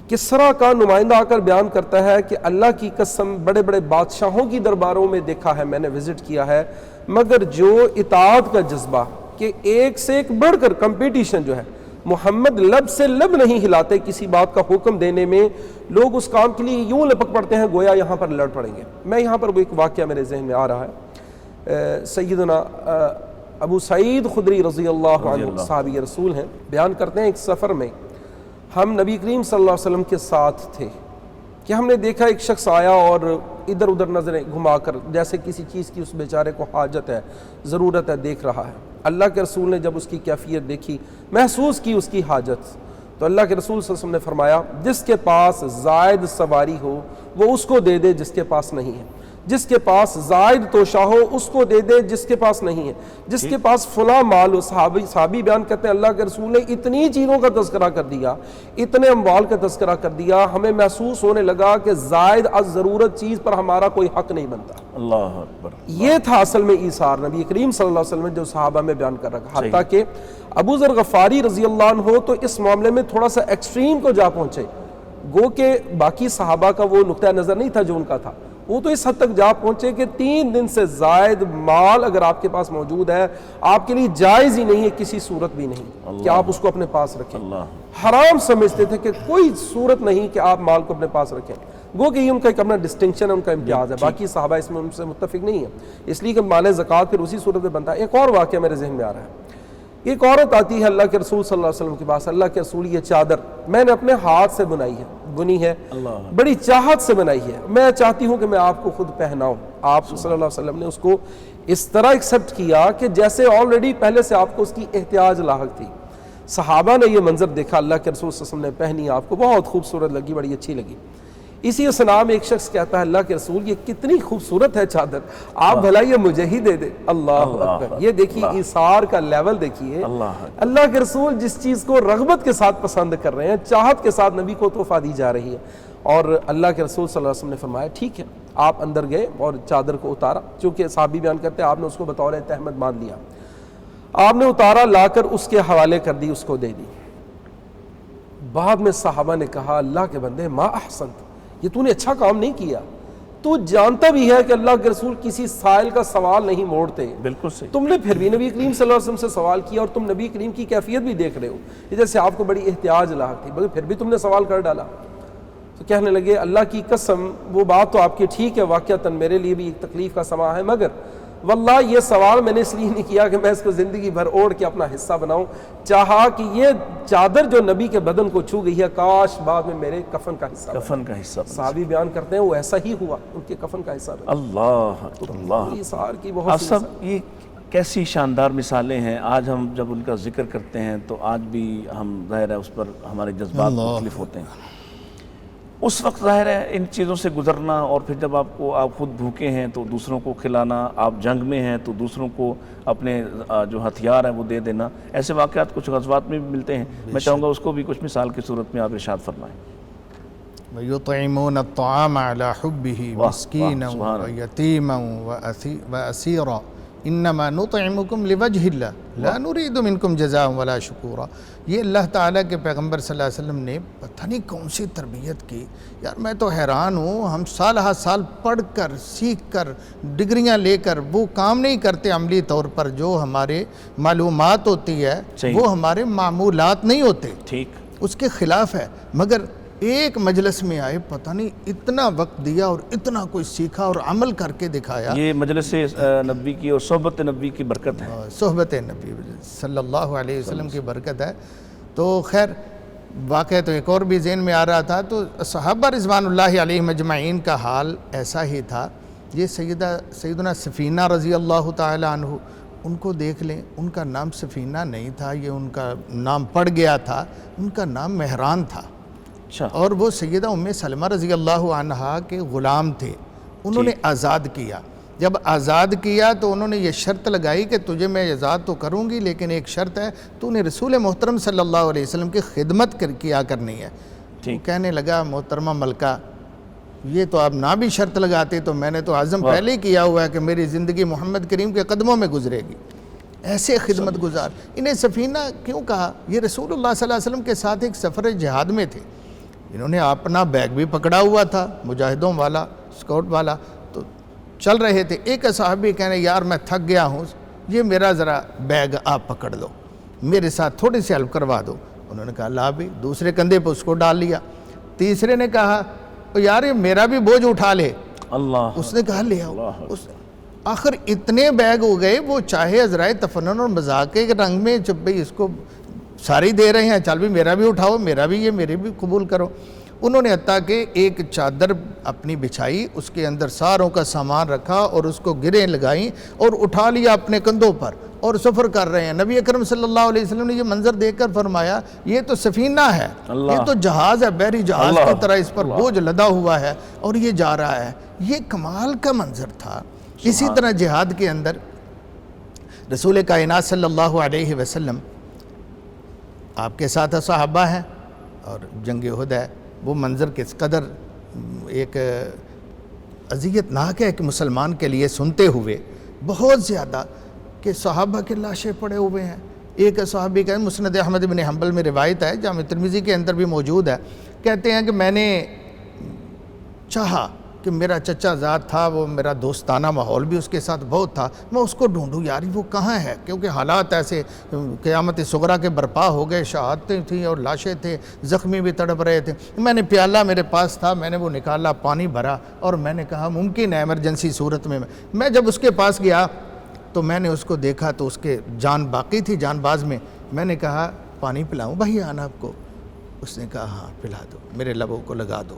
کسرا کا نمائندہ آ کر بیان کرتا ہے کہ اللہ کی قسم بڑے بڑے بادشاہوں کی درباروں میں دیکھا ہے, میں نے وزٹ کیا ہے, مگر جو اطاعت کا جذبہ کہ ایک سے ایک بڑھ کر کمپٹیشن جو ہے, محمد لب سے لب نہیں ہلاتے کسی بات کا حکم دینے میں. لوگ اس کام کے لیے یوں لپک پڑتے ہیں گویا یہاں پر لڑ پڑیں گے. میں یہاں پر وہ ایک واقعہ میرے ذہن میں آ رہا ہے, سیدنا ابو سعید خدری رضی اللہ عنہ صحابی رسول ہیں, بیان کرتے ہیں ایک سفر میں ہم نبی کریم صلی اللہ علیہ وسلم کے ساتھ تھے کہ ہم نے دیکھا ایک شخص آیا اور ادھر ادھر نظریں گھما کر جیسے کسی چیز کی اس بیچارے کو حاجت ہے, ضرورت ہے, دیکھ رہا ہے. اللہ کے رسول نے جب اس کی کیفیت دیکھی, محسوس کی اس کی حاجت, تو اللہ کے رسول صلی اللہ علیہ وسلم نے فرمایا جس کے پاس زائد سواری ہو وہ اس کو دے دے جس کے پاس نہیں ہے, جس کے پاس زائد توشہ ہو اس کو دے دے جس کے پاس نہیں ہے, جس کے پاس فلاں مال ہو. صحابی بیان کرتے ہیں اللہ کے رسول نے اتنی چیزوں کا تذکرہ کر دیا, اتنے اموال کا تذکرہ کر دیا, ہمیں محسوس ہونے لگا کہ زائد از ضرورت چیز پر ہمارا کوئی حق نہیں بنتا. اللہ اکبر. یہ تھا اصل میں ایثار نبی کریم صلی اللہ علیہ وسلم نے جو صحابہ میں بیان کر رکھا. حتیٰ کہ ابو ذر غفاری رضی اللہ عنہ تو اس معاملے میں تھوڑا سا ایکسٹریم کو جا پہنچے, گو کہ باقی صحابہ کا وہ نقطہ نظر نہیں تھا جو ان کا تھا. وہ تو اس حد تک جا پہنچے کہ 3 دن سے زائد مال اگر آپ کے پاس موجود ہے آپ کے لیے جائز ہی نہیں ہے کسی صورت بھی نہیں کہ آپ اس کو اپنے پاس رکھیں. حرام سمجھتے تھے کہ کوئی صورت نہیں کہ آپ مال کو اپنے پاس رکھیں. گو کہ یہ ان کا ایک اپنا ڈسٹنکشن ہے, ان کا امتیاز ہے, باقی صحابہ اس میں ان سے متفق نہیں ہیں, اس لیے کہ مال زکوٰۃ پھر اسی صورت میں بنتا ہے. ایک اور واقعہ میرے ذہن میں آ رہا ہے. ایک عورت آتی ہے اللہ کے رسول صلی اللہ علیہ وسلم کے پاس, اللہ کے رسول یہ چادر میں نے اپنے ہاتھ سے بنی ہے, بڑی چاہت سے بنائی ہے, میں چاہتی ہوں کہ میں آپ کو خود پہناؤں. آپ صلی اللہ علیہ وسلم نے اس کو اس طرح ایکسیپٹ کیا کہ جیسے آلریڈی پہلے سے آپ کو اس کی احتیاج لاحق تھی. صحابہ نے یہ منظر دیکھا, اللہ کے رسول صلی اللہ علیہ وسلم نے پہنی, آپ کو بہت خوبصورت لگی, بڑی اچھی لگی. اسی اسنا میں ایک شخص کہتا ہے اللہ کے رسول یہ کتنی خوبصورت ہے چادر, آپ بھلا یہ مجھے ہی دے دے. اللہ اکبر. یہ دیکھیے ایثار کا لیول دیکھیے. اللہ کے رسول جس چیز کو رغبت کے ساتھ پسند کر رہے ہیں, چاہت کے ساتھ نبی کو تحفہ دی جا رہی ہے. اور اللہ کے رسول صلی اللہ علیہ وسلم نے فرمایا ٹھیک ہے. آپ اندر گئے اور چادر کو اتارا, چونکہ صحابی بیان کرتے ہیں آپ نے اس کو بطور تہمت باندھ لیا, آپ نے اتارا, لا کر اس کے حوالے کر دی, اس کو دے دی. بعد میں صحابہ نے کہا اللہ کے بندے ما احسنت, یہ تو نے اچھا کام نہیں کیا, تو جانتا بھی ہے کہ اللہ کے رسول کسی سائل کا سوال نہیں موڑتے. بالکل صحیح. تم نے پھر بھی نبی کریم صلی اللہ علیہ وسلم سے سوال کیا, اور تم نبی کریم کی کیفیت بھی دیکھ رہے ہو, جیسے آپ کو بڑی احتیاج لاحق تھی, مگر پھر بھی تم نے سوال کر ڈالا. تو کہنے لگے اللہ کی قسم وہ بات تو آپ کی ٹھیک ہے, واقعتاً میرے لیے بھی ایک تکلیف کا سما ہے, مگر واللہ یہ سوال میں نے اس لیے نہیں کیا کہ میں اس کو زندگی بھر اوڑھ کے اپنا حصہ بناؤں, چاہا کہ یہ چادر جو نبی کے بدن کو چھو گئی ہے کاش بعد میں میرے کفن کا حصہ بنا. صحابی بیان کرتے ہیں وہ ایسا ہی ہوا, ان کے کفن کا حصہ بنا. اللہ ایثار کی بہت سب یہ کیسی شاندار مثالیں ہیں. آج ہم جب ان کا ذکر کرتے ہیں تو آج بھی ہم ظاہر ہے اس پر ہمارے جذبات مختلف ہوتے ہیں. اس وقت ظاہر ہے ان چیزوں سے گزرنا, اور پھر جب آپ خود بھوکے ہیں تو دوسروں کو کھلانا, آپ جنگ میں ہیں تو دوسروں کو اپنے جو ہتھیار ہیں وہ دے دینا, ایسے واقعات کچھ غزوات میں بھی ملتے ہیں. میں چاہوں گا اس کو بھی کچھ مثال کی صورت میں آپ ارشاد فرمائیں. وَيُطْعِمُونَ الطَّعَامَ عَلَى حُبِّهِ مِسْكِينًا وَيَتِيمًا وَأَسِيرًا انما نطعمکم لوجہ اللہ لا نرید منکم جزاء ولا شکورا. یہ اللہ تعالیٰ کے پیغمبر صلی اللہ علیہ وسلم نے پتہ نہیں کون سی تربیت کی. یار میں تو حیران ہوں, ہم سال ہا سال پڑھ کر سیکھ کر ڈگریاں لے کر وہ کام نہیں کرتے عملی طور پر جو ہمارے معلومات ہوتی ہے, وہ ہمارے معمولات نہیں ہوتے, ٹھیک اس کے خلاف ہے. مگر ایک مجلس میں آئے, پتہ نہیں اتنا وقت دیا اور اتنا کوئی سیکھا اور عمل کر کے دکھایا. یہ مجلس نبی کی اور صحبت نبی کی برکت ہے, صحبت نبی صلی اللہ علیہ وسلم کی برکت ہے. تو خیر واقعہ تو ایک اور بھی ذہن میں آ رہا تھا. تو صحابہ رضوان اللہ علیہم اجمعین کا حال ایسا ہی تھا. یہ سیدنا سفینہ رضی اللہ تعالی عنہ, ان کو دیکھ لیں, ان کا نام سفینہ نہیں تھا, یہ ان کا نام پڑ گیا تھا, ان کا نام مہران تھا. اور وہ سیدہ ام سلمہ رضی اللہ عنہا کے غلام تھے, انہوں نے آزاد کیا. جب آزاد کیا تو انہوں نے یہ شرط لگائی کہ تجھے میں آزاد تو کروں گی لیکن ایک شرط ہے, تو نے رسول محترم صلی اللہ علیہ وسلم کی خدمت کیا کرنی ہے. کہنے لگا محترمہ ملکہ یہ تو آپ نہ بھی شرط لگاتے تو میں نے تو عزم پہلے ہی کیا ہوا ہے کہ میری زندگی محمد کریم کے قدموں میں گزرے گی. ایسے خدمت گزار. انہیں سفینہ کیوں کہا؟ یہ رسول اللہ صلی اللہ علیہ وسلم کے ساتھ ایک سفر جہاد میں تھے, انہوں نے اپنا بیگ بھی پکڑا ہوا تھا مجاہدوں والا, اسکاؤٹ والا, تو چل رہے تھے. ایک صحابی کہنے یار میں تھک گیا ہوں, یہ میرا ذرا بیگ آپ پکڑ لو, میرے ساتھ تھوڑی سی ہیلپ کروا دو. انہوں نے کہا لا بھی, دوسرے کندھے پہ اس کو ڈال لیا. تیسرے نے کہا یار یہ میرا بھی بوجھ اٹھا لے, اس نے کہا لے آؤ. آخر اتنے بیگ ہو گئے, وہ چاہے عذرائے تفنن اور مذاق کے رنگ میں جب بھئی اس کو ساری دے رہے ہیں, چل بھی میرا بھی اٹھاؤ, میرا بھی یہ میرے بھی قبول کرو. انہوں نے حتیٰ کہ ایک چادر اپنی بچھائی, اس کے اندر ساروں کا سامان رکھا اور اس کو گریں لگائیں اور اٹھا لیا اپنے کندھوں پر اور سفر کر رہے ہیں. نبی اکرم صلی اللہ علیہ وسلم نے یہ منظر دیکھ کر فرمایا یہ تو سفینہ ہے, یہ تو جہاز ہے, بحری جہاز کی طرح اس پر بوجھ لدا ہوا ہے اور یہ جا رہا ہے. یہ کمال کا منظر تھا. اسی طرح جہاد کے اندر رسول کائنات صلی اللہ علیہ وسلم آپ کے ساتھ صحابہ ہیں اور جنگ احد ہے. وہ منظر کس قدر ایک اذیت ناک ہے کہ مسلمان کے لیے سنتے ہوئے بہت زیادہ, کہ صحابہ کے لاشیں پڑے ہوئے ہیں. ایک صحابی کا مسند احمد بن حنبل میں روایت ہے, جامع ترمذی کے اندر بھی موجود ہے, کہتے ہیں کہ میں نے چاہا کہ میرا چچا زاد تھا، وہ میرا دوستانہ ماحول بھی اس کے ساتھ بہت تھا، میں اس کو ڈھونڈوں یار وہ کہاں ہے، کیونکہ حالات ایسے قیامت صغریٰ کے برپا ہو گئے، شہادتیں تھیں اور لاشیں تھے، زخمی بھی تڑپ رہے تھے۔ میں نے پیالہ میرے پاس تھا، میں نے وہ نکالا، پانی بھرا، اور میں نے کہا ممکن ہے ایمرجنسی صورت میں جب اس کے پاس گیا تو میں نے اس کو دیکھا تو اس کے جان باقی تھی، جان باز میں نے کہا پانی پلاؤں بھائی آنا آپ کو؟ اس نے کہا ہاں پلا دو، میرے لبوں کو لگا دو۔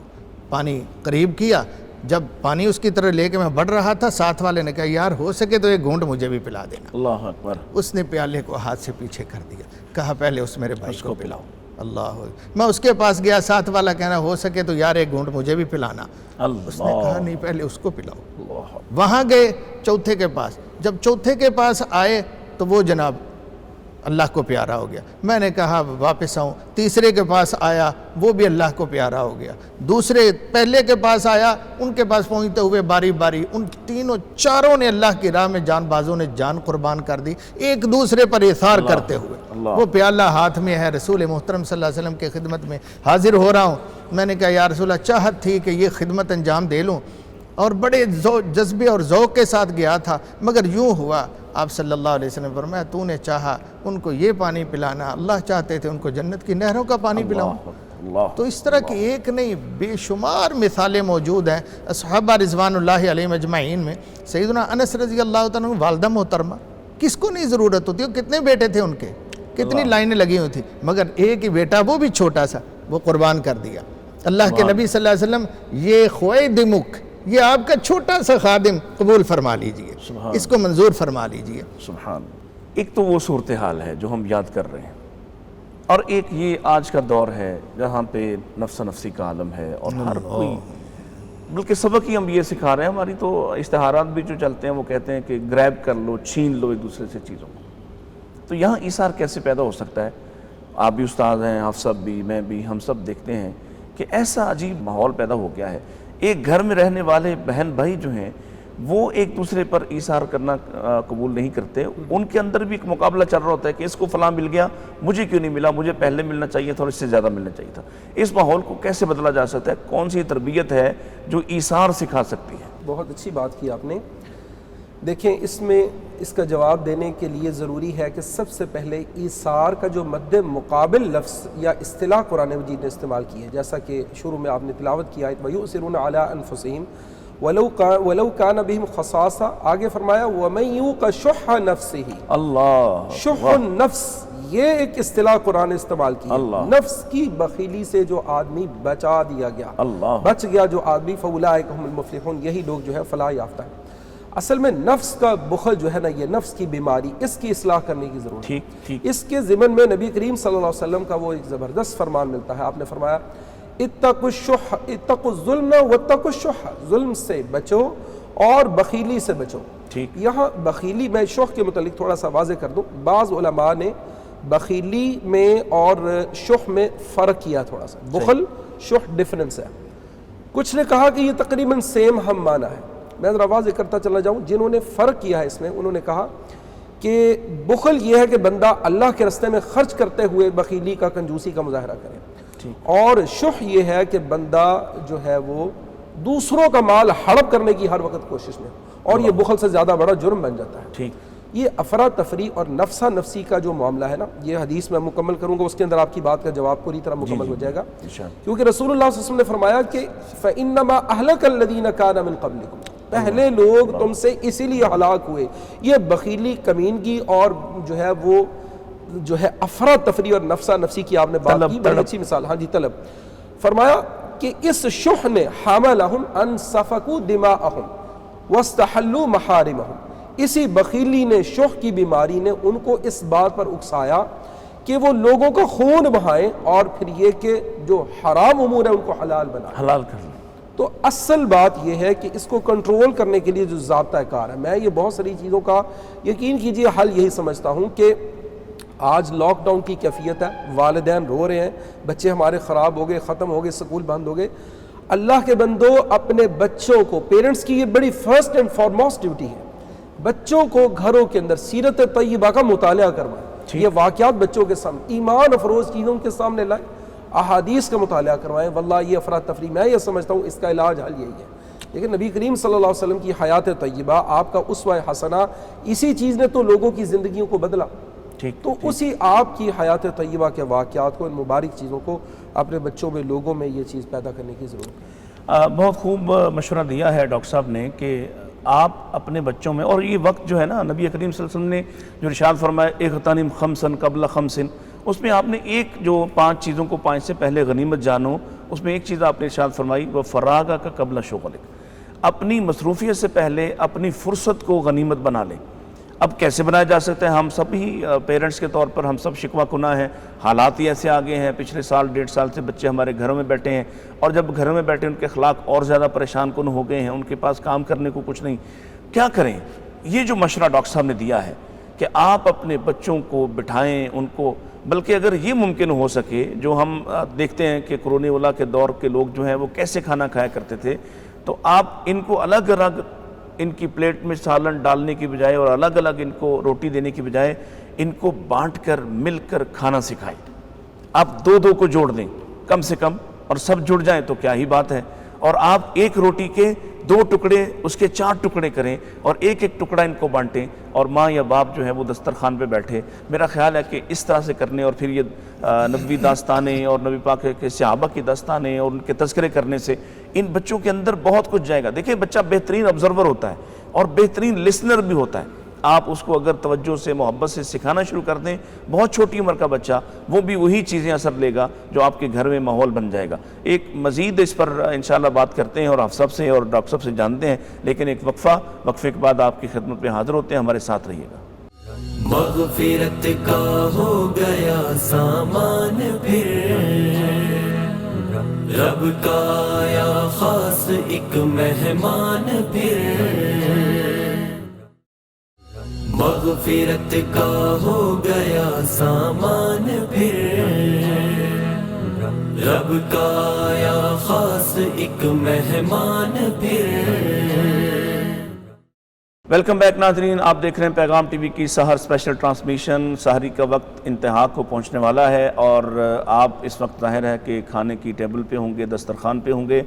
پانی قریب کیا، جب پانی اس کی طرح لے کے میں بڑھ رہا تھا، ساتھ والے نے کہا یار ہو سکے تو ایک گھونٹ مجھے بھی پلا دینا۔ اللہ اکبر۔ اس نے پیالے کو ہاتھ سے پیچھے کر دیا، کہا پہلے اس میرے بھائی کو پلاؤ۔ اللہ، میں اس کے پاس گیا، ساتھ والا کہنا ہو سکے تو یار ایک گھونٹ مجھے بھی پلانا۔ اس نے کہا نہیں پہلے اس کو پلاؤ۔ وہاں گئے چوتھے کے پاس، جب چوتھے کے پاس آئے تو وہ جناب اللہ کو پیارا ہو گیا۔ میں نے کہا واپس آؤں، تیسرے کے پاس آیا، وہ بھی اللہ کو پیارا ہو گیا۔ دوسرے پہلے کے پاس آیا، ان کے پاس پہنچتے ہوئے باری باری ان تینوں چاروں نے اللہ کی راہ میں جان بازوں نے جان قربان کر دی، ایک دوسرے پر ایثار کرتے ہوئے۔ وہ پیالہ ہاتھ میں ہے، رسول محترم صلی اللہ علیہ وسلم کے خدمت میں حاضر ہو رہا ہوں۔ میں نے کہا یا رسول اللہ، چاہت تھی کہ یہ خدمت انجام دے لوں، اور بڑے جذبے اور ذوق کے ساتھ گیا تھا، مگر یوں ہوا آپ صلی اللہ علیہ وسلم فرمایا تو نے چاہا ان کو یہ پانی پلانا، اللہ چاہتے تھے ان کو جنت کی نہروں کا پانی پلاؤں۔ تو اس طرح کی ایک نہیں بے شمار مثالیں موجود ہیں صحابہ رضوان اللہ علیہم اجمعین میں۔ سیدنا انس رضی اللہ تعالیٰ عنہ والدہ محترمہ، کس کو نہیں ضرورت ہوتی، کتنے بیٹے تھے ان کے، کتنی لائنیں لگی ہوئی تھیں، مگر ایک ہی بیٹا وہ بھی چھوٹا سا، وہ قربان کر دیا۔ اللہ کے نبی صلی اللہ علیہ وسلم یہ خویدمک، یہ آپ کا چھوٹا سا خادم قبول فرما لیجئے، اس کو منظور فرما لیجئے۔ سبحان۔ ایک تو وہ صورتحال ہے جو ہم یاد کر رہے ہیں، اور ایک یہ آج کا دور ہے جہاں پہ نفس نفسی کا عالم ہے، اور ہر کوئی، بلکہ سبق ہی ہم یہ سکھا رہے ہیں۔ ہماری تو اشتہارات بھی جو چلتے ہیں وہ کہتے ہیں کہ گریب کر لو، چھین لو ایک دوسرے سے چیزوں کو۔ تو یہاں ایثار کیسے پیدا ہو سکتا ہے؟ آپ بھی استاد ہیں، آپ سب بھی، میں بھی، ہم سب دیکھتے ہیں کہ ایسا عجیب ماحول پیدا ہو گیا ہے۔ ایک گھر میں رہنے والے بہن بھائی جو ہیں وہ ایک دوسرے پر ایثار کرنا قبول نہیں کرتے، ان کے اندر بھی ایک مقابلہ چل رہا ہوتا ہے کہ اس کو فلاں مل گیا، مجھے کیوں نہیں ملا، مجھے پہلے ملنا چاہیے تھا اور اس سے زیادہ ملنا چاہیے تھا۔ اس ماحول کو کیسے بدلا جا سکتا ہے؟ کون سی تربیت ہے جو ایثار سکھا سکتی ہے؟ بہت اچھی بات کی آپ نے۔ دیکھیں اس میں اس کا جواب دینے کے لیے ضروری ہے کہ سب سے پہلے ایثار کا جو مد مقابل لفظ یا اصطلاح قرآن مجید نے استعمال کی ہے، جیسا کہ شروع میں آپ نے تلاوت کی آیت وَيُؤْثِرُونَ عَلَىٰ أَنفُسِهِمْ وَلَوْ كَانَ بِهِمْ خَصَاصَةٌ، آگے فرمایا وَمَن يُوقَ شُحَّ نَفْسِهِ۔ اللہ، شح النفس، یہ ایک اصطلاح قرآن نے استعمال کی ہے، نفس کی بخیلی سے جو آدمی بچا دیا گیا، بچ گیا جو آدمی، فَأُولَٰئِكَ هُمُ الْمُفْلِحُونَ، یہی لوگ جو ہے فلاح یافتہ ہیں۔ اصل میں نفس کا بخل جو ہے نا، یہ نفس کی بیماری، اس کی اصلاح کرنے کی ضرورت ہے۔ اس کے ضمن میں نبی کریم صلی اللہ علیہ وسلم کا وہ ایک زبردست فرمان ملتا ہے۔ آپ نے فرمایا اتقوا الشح، اتقوا الظلم واتقوا الشح، ظلم سے بچو اور بخیلی سے بچو۔ یہاں بخیلی، میں شح کے متعلق تھوڑا سا واضح کر دوں، بعض علماء نے بخیلی میں اور شح میں فرق کیا تھوڑا سا، بخل شح ڈفرنس ہے۔ کچھ نے کہا کہ یہ تقریباً سیم ہم معنی ہے۔ میں ذرا واضح کرتا چلا جاؤں، جنہوں نے فرق کیا ہے اس میں، انہوں نے کہا کہ بخل یہ ہے کہ بندہ اللہ کے راستے میں خرچ کرتے ہوئے بخیلی کا، کنجوسی کا مظاہرہ کرے، اور شح یہ ہے کہ بندہ جو ہے وہ دوسروں کا مال ہڑپ کرنے کی ہر وقت کوشش میں، اور یہ بخل سے زیادہ بڑا جرم بن جاتا ہے۔ یہ افراتفری اور نفسا نفسی کا جو معاملہ ہے نا، یہ حدیث میں مکمل کروں گا، اس کے اندر آپ کی بات کا جواب پوری طرح مکمل ہو جائے گا، کیونکہ رسول اللہ صلی اللہ علیہ وسلم نے فرمایا کہ فَإِنَّمَا أَهْلَكَ الَّذِينَ كَانَ مِن قَبْلِكُمْ، پہلے لوگ تم سے اسی لیے ہلاک ہوئے۔ یہ بخیلی، کمینگی اور جو ہے وہ جو ہے افراتفری اور نفسا نفسی کی آپ نے بات کی، بڑی اچھی مثال۔ ہاں جی، طلب۔ فرمایا کہ اس شح نے حَمَلَهُمْ أَن سَفَكُوا دِمَاءَهُمْ وَاسْتَحَلُّوا مَحَارِمَهُمْ، اسی بخیلی نے، شح کی بیماری نے ان کو اس بات پر اکسایا کہ وہ لوگوں کا خون بہائیں، اور پھر یہ کہ جو حرام امور ہیں ان کو حلال بنائیں، حلال کر لیں۔ تو اصل بات یہ ہے کہ اس کو کنٹرول کرنے کے لیے جو ضابطہ کار ہے، میں یہ بہت ساری چیزوں کا یقین کیجئے حل یہی سمجھتا ہوں کہ آج لاک ڈاؤن کی کیفیت ہے، والدین رو رہے ہیں، بچے ہمارے خراب ہو گئے، ختم ہو گئے، سکول بند ہو گئے۔ اللہ کے بندو، اپنے بچوں کو، پیرنٹس کی یہ بڑی فرسٹ اینڈ فارموسٹ ڈیوٹی ہے، بچوں کو گھروں کے اندر سیرت طیبہ کا مطالعہ کروائیں، یہ واقعات بچوں کے سامنے، ایمان افروز چیزوں کے سامنے لائیں، احادیث کا مطالعہ کروائیں۔ واللہ یہ افراتفری، میں یہ سمجھتا ہوں اس کا علاج حل یہی ہے لیکن نبی کریم صلی اللہ علیہ وسلم کی حیات طیبہ، آپ کا اسوہ حسنہ، اسی چیز نے تو لوگوں کی زندگیوں کو بدلا۔ تو اسی آپ کی حیات طیبہ کے واقعات کو، ان مبارک چیزوں کو اپنے بچوں میں، لوگوں میں یہ چیز پیدا کرنے کی ضرورت ہے۔ بہت خوب مشورہ دیا ہے ڈاکٹر صاحب نے کہ آپ اپنے بچوں میں، اور یہ وقت جو ہے نا، نبی کریم صلی اللہ علیہ وسلم نے جو ارشاد فرمایا اغتنم خمسن قبل خمسن، اس میں آپ نے ایک جو 5 چیزوں کو 5 سے پہلے غنیمت جانو، اس میں ایک چیز آپ نے ارشاد فرمائی وہ فراغ کا قبل شغلک، اپنی مصروفیت سے پہلے اپنی فرصت کو غنیمت بنا لیں۔ اب کیسے بنایا جا سکتا ہے؟ ہم سب ہی پیرنٹس کے طور پر ہم سب شکوہ کناں ہیں، حالات ہی ایسے آگے ہیں، پچھلے سال 1.5 سال سے بچے ہمارے گھروں میں بیٹھے ہیں، اور جب گھروں میں بیٹھے ان کے اخلاق اور زیادہ پریشان کن ہو گئے ہیں، ان کے پاس کام کرنے کو کچھ نہیں، کیا کریں؟ یہ جو مشورہ ڈاکٹر صاحب نے دیا ہے کہ آپ اپنے بچوں کو بٹھائیں، ان کو، بلکہ اگر یہ ممکن ہو سکے، جو ہم دیکھتے ہیں کہ کرونے والا کے دور کے لوگ جو ہیں وہ کیسے کھانا کھایا کرتے تھے، تو آپ ان کو الگ الگ ان کی پلیٹ میں سالن ڈالنے کی بجائے اور الگ الگ ان کو روٹی دینے کی بجائے ان کو بانٹ کر مل کر کھانا سکھائیں۔ آپ 2 کو جوڑ دیں کم سے کم، اور سب جڑ جائیں تو کیا ہی بات ہے، اور آپ ایک روٹی کے 2 ٹکڑے، اس کے 4 ٹکڑے کریں اور ایک ٹکڑا ان کو بانٹیں، اور ماں یا باپ جو ہے وہ دسترخوان پہ بیٹھے۔ میرا خیال ہے کہ اس طرح سے کرنے، اور پھر یہ نبوی داستانیں اور نبی پاک کے صحابہ کی داستانیں اور ان کے تذکرے کرنے سے ان بچوں کے اندر بہت کچھ جائے گا۔ دیکھیں بچہ بہترین آبزرور ہوتا ہے اور بہترین لسنر بھی ہوتا ہے۔ آپ اس کو اگر توجہ سے، محبت سے سکھانا شروع کر دیں، بہت چھوٹی عمر کا بچہ، وہ بھی وہی چیزیں اثر لے گا جو آپ کے گھر میں ماحول بن جائے گا۔ ایک مزید اس پر انشاءاللہ بات کرتے ہیں اور آپ سب سے اور ڈاکٹر صاحب سے جانتے ہیں، لیکن ایک وقفے کے بعد آپ کی خدمت میں حاضر ہوتے ہیں، ہمارے ساتھ رہیے گا۔ مغفرت کا ہو گیا سامان پھر، رب کا آیا خاص ایک مہمان پھر، مغفرت کا ہو گیا سامان پھر، رب کا آیا خاص ایک مہمان پھر۔ ویلکم بیک ناظرین، آپ دیکھ رہے ہیں پیغام ٹی وی کی سحر اسپیشل ٹرانسمیشن۔ سحری کا وقت انتہا کو پہنچنے والا ہے، اور آپ اس وقت ظاہر ہے کہ کھانے کی ٹیبل پہ ہوں گے، دسترخوان پہ ہوں گے،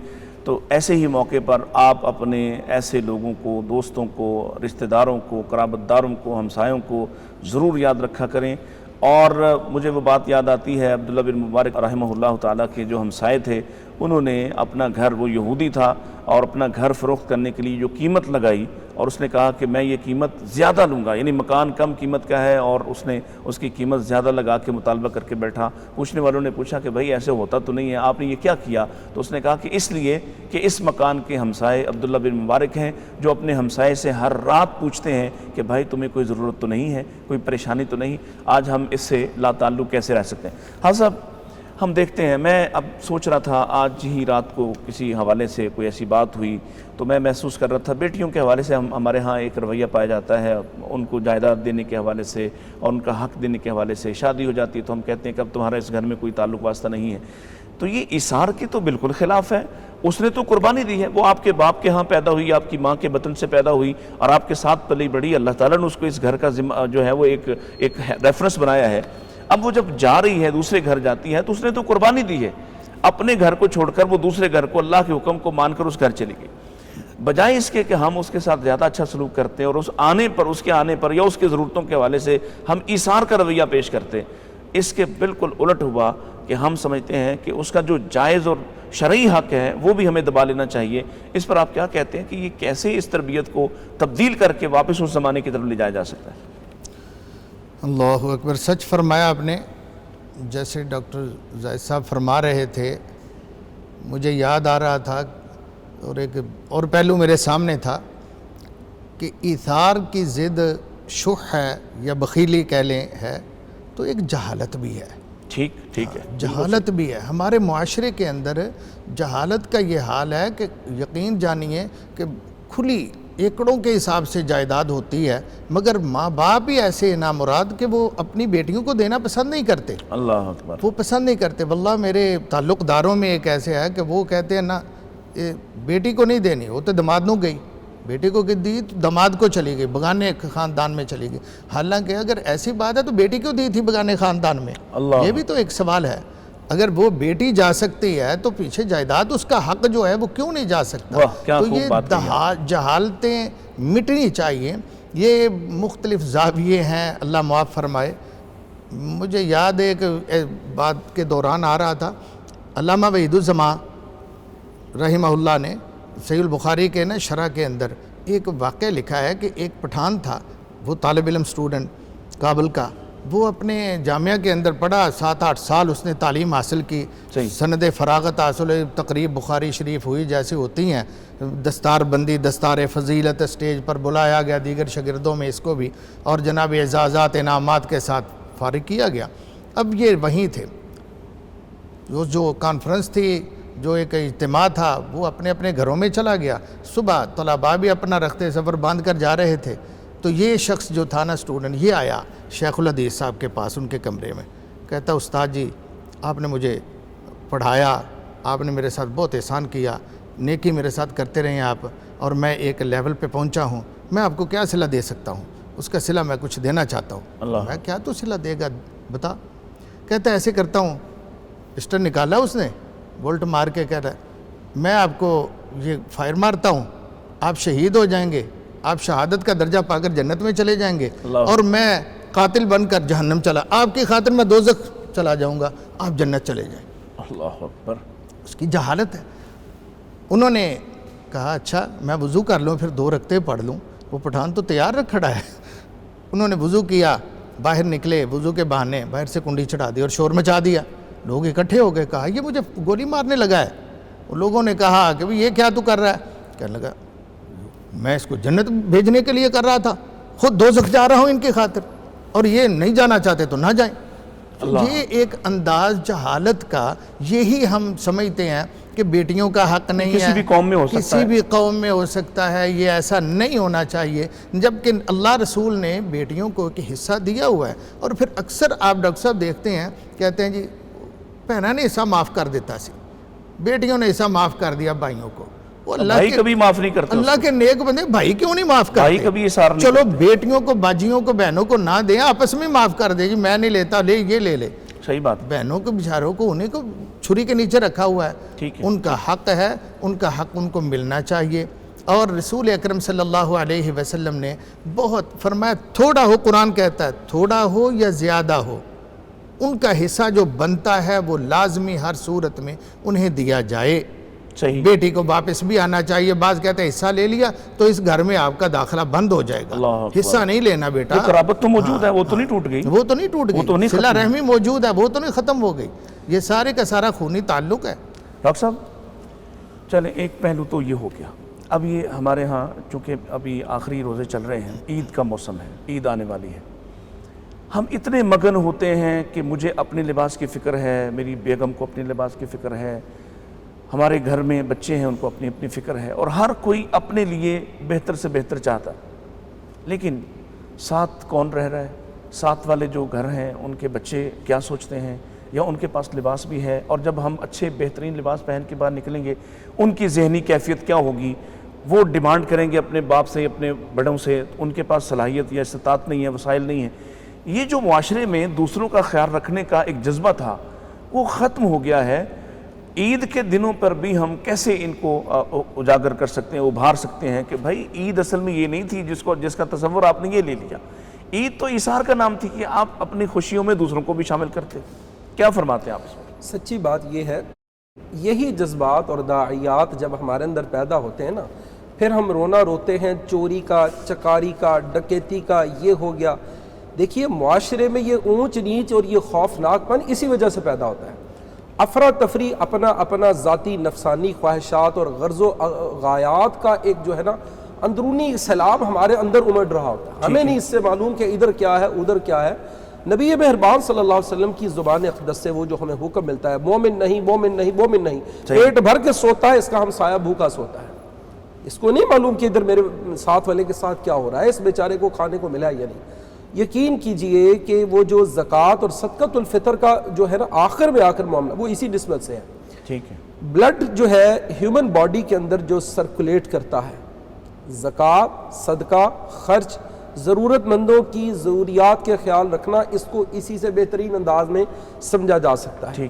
تو ایسے ہی موقع پر آپ اپنے ایسے لوگوں کو، دوستوں کو، رشتہ داروں کو، قرابت داروں کو، ہمسایوں کو ضرور یاد رکھا کریں۔ اور مجھے وہ بات یاد آتی ہے عبداللہ بن مبارک رحمہ اللہ تعالیٰ کے جو ہمسائے تھے، انہوں نے اپنا گھر، وہ یہودی تھا، اور اپنا گھر فروخت کرنے کے لیے جو قیمت لگائی، اور اس نے کہا کہ میں یہ قیمت زیادہ لوں گا، یعنی مکان کم قیمت کا ہے اور اس نے اس کی قیمت زیادہ لگا کے مطالبہ کر کے بیٹھا۔ پوچھنے والوں نے پوچھا کہ بھائی ایسے ہوتا تو نہیں ہے، آپ نے یہ کیا کیا؟ تو اس نے کہا کہ اس لیے کہ اس مکان کے ہمسائے عبداللہ بن مبارک ہیں، جو اپنے ہمسائے سے ہر رات پوچھتے ہیں کہ بھائی تمہیں کوئی ضرورت تو نہیں ہے، کوئی پریشانی تو نہیں۔ آج ہم اس سے لا تعلق کیسے رہ سکتے ہیں؟ ہاں صاحب، ہم دیکھتے ہیں، میں اب سوچ رہا تھا آج ہی رات کو کسی حوالے سے کوئی ایسی بات ہوئی تو میں محسوس کر رہا تھا، بیٹیوں کے حوالے سے ہمارے ہاں ایک رویہ پایا جاتا ہے، ان کو جائیداد دینے کے حوالے سے اور ان کا حق دینے کے حوالے سے۔ شادی ہو جاتی ہے تو ہم کہتے ہیں کہ اب تمہارا اس گھر میں کوئی تعلق واسطہ نہیں ہے، تو یہ ایثار کے تو بالکل خلاف ہے۔ اس نے تو قربانی دی ہے، وہ آپ کے باپ کے ہاں پیدا ہوئی، آپ کی ماں کے بطن سے پیدا ہوئی اور آپ کے ساتھ پلی بڑھی، اللہ تعالیٰ نے اس کو اس گھر کا جو ہے وہ ایک ریفرنس بنایا ہے۔ اب وہ جب جا رہی ہے، دوسرے گھر جاتی ہے، تو اس نے تو قربانی دی ہے، اپنے گھر کو چھوڑ کر وہ دوسرے گھر کو اللہ کے حکم کو مان کر اس گھر چلی گئی، بجائے اس کے کہ ہم اس کے ساتھ زیادہ اچھا سلوک کرتے ہیں اور اس کے آنے پر یا اس کے ضرورتوں کے حوالے سے ہم ایثار کا رویہ پیش کرتے ہیں۔ اس کے بالکل الٹ ہوا کہ ہم سمجھتے ہیں کہ اس کا جو جائز اور شرعی حق ہے وہ بھی ہمیں دبا لینا چاہیے۔ اس پر آپ کیا کہتے ہیں کہ یہ کیسے اس تربیت کو تبدیل کر کے واپس اس زمانے کی طرف لے جایا جا سکتا ہے؟ اللہ اکبر، سچ فرمایا آپ نے۔ جیسے ڈاکٹر زاہد صاحب فرما رہے تھے، مجھے یاد آ رہا تھا اور ایک اور پہلو میرے سامنے تھا کہ ایثار کی ضد شح ہے یا بخیلی کہہ لیں ہے تو ایک جہالت بھی ہے۔ ٹھیک ہے، جہالت بھی ہے۔ ہمارے معاشرے کے اندر جہالت کا یہ حال ہے کہ یقین جانیے کہ کھلی ایکڑوں کے حساب سے جائیداد ہوتی ہے، مگر ماں باپ ہی ایسے نامراد کہ وہ اپنی بیٹیوں کو دینا پسند نہیں کرتے۔ اللہ اکبر، وہ پسند نہیں کرتے۔ واللہ میرے تعلق داروں میں ایک ایسے ہے کہ وہ کہتے ہیں نا بیٹی کو نہیں دینی، وہ تو دماد نو گئی، بیٹی کو دی تو دماد کو چلی گئی، بگانے خاندان میں چلی گئی۔ حالانکہ اگر ایسی بات ہے تو بیٹی کیوں دی تھی بگانے خاندان میں؟ یہ بھی تو ایک سوال ہے۔ اگر وہ بیٹی جا سکتی ہے تو پیچھے جائیداد اس کا حق جو ہے وہ کیوں نہیں جا سکتا؟ واہ کیا تو خوب یہ بات کہی جہالتیں مٹنی چاہیے. یہ مختلف زاویے ہیں، اللہ معاف فرمائے. مجھے یاد ہے کہ بات کے دوران آ رہا تھا، علامہ وحید الزمان رحمہ اللہ نے صحیح البخاری کے نا شرح کے اندر ایک واقعہ لکھا ہے کہ ایک پٹھان تھا، وہ طالب علم اسٹوڈنٹ کابل کا، وہ اپنے جامعہ کے اندر پڑھا، 7-8 سال اس نے تعلیم حاصل کی، سند فراغت حاصل ہوئی، تقریب بخاری شریف ہوئی جیسی ہوتی ہیں، دستار بندی، دستار فضیلت، اسٹیج پر بلایا گیا دیگر شاگردوں میں اس کو بھی، اور جناب اعزازات انعامات کے ساتھ فارغ کیا گیا. اب یہ وہیں تھے، جو کانفرنس تھی، جو ایک اجتماع تھا، وہ اپنے اپنے گھروں میں چلا گیا. صبح طلباء بھی اپنا رخت سفر باندھ کر جا رہے تھے، تو یہ شخص جو تھا نا اسٹوڈنٹ، یہ آیا شیخ الحدیث صاحب کے پاس ان کے کمرے میں. کہتا استاد جی آپ نے مجھے پڑھایا، آپ نے میرے ساتھ بہت احسان کیا، نیکی میرے ساتھ کرتے رہے آپ، اور میں ایک لیول پہ پہنچا ہوں، میں آپ کو کیا صلہ دے سکتا ہوں؟ اس کا صلہ میں کچھ دینا چاہتا ہوں. میں کیا تو صلہ دے گا بتا؟ کہتا ایسے کرتا ہوں، پسٹل نکالا اس نے، بولٹ مار کے کہہ رہا ہے میں آپ کو یہ فائر مارتا ہوں، آپ شہید ہو جائیں گے، آپ شہادت کا درجہ پا کر جنت میں چلے جائیں گے، اور میں قاتل بن کر جہنم چلا، آپ کی خاطر میں دوزخ چلا جاؤں گا، آپ جنت چلے جائیں. اللہ اکبر. اس کی جہالت ہے. انہوں نے کہا اچھا میں وضو کر لوں، پھر 2 رکعتیں پڑھ لوں. وہ پٹھان تو تیار رکھ کھڑا ہے. انہوں نے وضو کیا، باہر نکلے، وضو کے بہانے باہر سے کنڈی چڑھا دی اور شور مچا دیا. لوگ اکٹھے ہو گئے، کہا یہ مجھے گولی مارنے لگا ہے. لوگوں نے کہا کہ یہ کیا تو کر رہا ہے؟ کہنے لگا میں اس کو جنت بھیجنے کے لیے کر رہا تھا، خود دوزخ جا رہا ہوں ان کی خاطر، اور یہ نہیں جانا چاہتے تو نہ جائیں. یہ ایک انداز جہالت کا، یہی ہم سمجھتے ہیں کہ بیٹیوں کا حق نہیں ہے، کسی بھی قوم میں ہو سکتا ہے، کسی بھی قوم میں ہو سکتا ہے. یہ ایسا نہیں ہونا چاہیے، جبکہ اللہ رسول نے بیٹیوں کو ایک حصہ دیا ہوا ہے. اور پھر اکثر آپ ڈاکٹر صاحب دیکھتے ہیں، کہتے ہیں جی بہنوں نے حصہ معاف کر دیتا سی، بیٹیوں نے حصہ معاف کر دیا بھائیوں کو. وہ بھائی کبھی معاف نہیں کرتے، اللہ کے نیک بندے بھائی کیوں نہیں معاف کرتے؟ بھائی کبھی اصرار نہیں. چلو بیٹیوں کو، باجیوں کو، بہنوں کو نہ دیں، آپس میں معاف کر دے، جی میں نہیں لیتا، لے یہ لے لے. صحیح بات. بہنوں کو بیچاروں کو، انہیں کو چھری کے نیچے رکھا ہوا ہے، ٹھیک ہے، ان کا حق ہے، ان کا حق ان کو ملنا چاہیے. اور رسول اکرم صلی اللہ علیہ وسلم نے بہت فرمایا، تھوڑا ہو، قرآن کہتا ہے تھوڑا ہو یا زیادہ ہو، ان کا حصہ جو بنتا ہے وہ لازمی ہر صورت میں انہیں دیا جائے. صحیح. بیٹی کو واپس بھی آنا چاہیے. بعض کہتے ہیں حصہ لے لیا تو اس گھر میں آپ کا داخلہ بند ہو جائے گا، حصہ نہیں لینا بیٹا. قرابت تو موجود ہے، وہ تو نہیں ٹوٹ گئی، وہ تو نہیں ٹوٹ گئی، صلہ رحمی موجود ہے، وہ تو نہیں ختم ہو گئی. یہ سارے کا سارا خونی تعلق ہے. ڈاکٹر صاحب چلیں ایک پہلو تو یہ ہو گیا. اب یہ ہمارے ہاں چونکہ ابھی آخری روزے چل رہے ہیں، عید کا موسم ہے، عید آنے والی ہے، ہم اتنے مگن ہوتے ہیں کہ مجھے اپنے لباس کی فکر ہے، میری بیگم کو اپنے لباس کی فکر ہے، ہمارے گھر میں بچے ہیں ان کو اپنی اپنی فکر ہے، اور ہر کوئی اپنے لیے بہتر سے بہتر چاہتا. لیکن ساتھ کون رہ رہا ہے؟ ساتھ والے جو گھر ہیں ان کے بچے کیا سوچتے ہیں، یا ان کے پاس لباس بھی ہے، اور جب ہم اچھے بہترین لباس پہن کے باہر نکلیں گے ان کی ذہنی کیفیت کیا ہوگی؟ وہ ڈیمانڈ کریں گے اپنے باپ سے، اپنے بڑوں سے، ان کے پاس صلاحیت یا استطاعت نہیں ہے، وسائل نہیں ہے. یہ جو معاشرے میں دوسروں کا خیال رکھنے کا ایک جذبہ تھا وہ ختم ہو گیا ہے. عید کے دنوں پر بھی ہم کیسے ان کو اجاگر کر سکتے ہیں، ابھار سکتے ہیں کہ بھائی عید اصل میں یہ نہیں تھی جس کا تصور آپ نے یہ لے لیا. عید تو ایثار کا نام تھی کہ آپ اپنی خوشیوں میں دوسروں کو بھی شامل کرتے. کیا فرماتے ہیں آپ اس پر؟ سچی بات یہ ہے، یہی جذبات اور داعیات جب ہمارے اندر پیدا ہوتے ہیں نا، پھر ہم رونا روتے ہیں چوری کا، چکاری کا، ڈکیتی کا، یہ ہو گیا. دیکھیے معاشرے میں یہ اونچ نیچ اور یہ خوفناک پن اسی وجہ سے پیدا ہوتا ہے. افراتفری، اپنا اپنا ذاتی نفسانی خواہشات اور غرض و غایات کا ایک جو ہے نا اندرونی سیلاب ہمارے اندر امڑ رہا ہوتا ہے. ہمیں نہیں اس سے معلوم کہ ادھر کیا ہے ادھر کیا ہے. نبی مہربان صلی اللہ علیہ وسلم کی زبان اقدس سے وہ جو ہمیں حکم ملتا ہے، مومن نہیں، مومن نہیں، مومن نہیں، پیٹ بھر کے سوتا ہے، اس کا ہمسایہ بھوکا سوتا ہے. اس کو نہیں معلوم کہ ادھر میرے ساتھ والے کے ساتھ کیا ہو رہا ہے، اس بیچارے کو کھانے کو ملا یا نہیں. یقین کیجئے کہ وہ جو زکوٰۃ اور صدقۃ الفطر کا جو ہے نا آخر میں آ کر معاملہ وہ اسی نسبت سے ہے. ٹھیک ہے. بلڈ جو ہے ہیومن باڈی کے اندر جو سرکولیٹ کرتا ہے، زکوٰۃ، صدقہ، خرچ، ضرورت مندوں کی ضروریات کے خیال رکھنا، اس کو اسی سے بہترین انداز میں سمجھا جا سکتا ہے.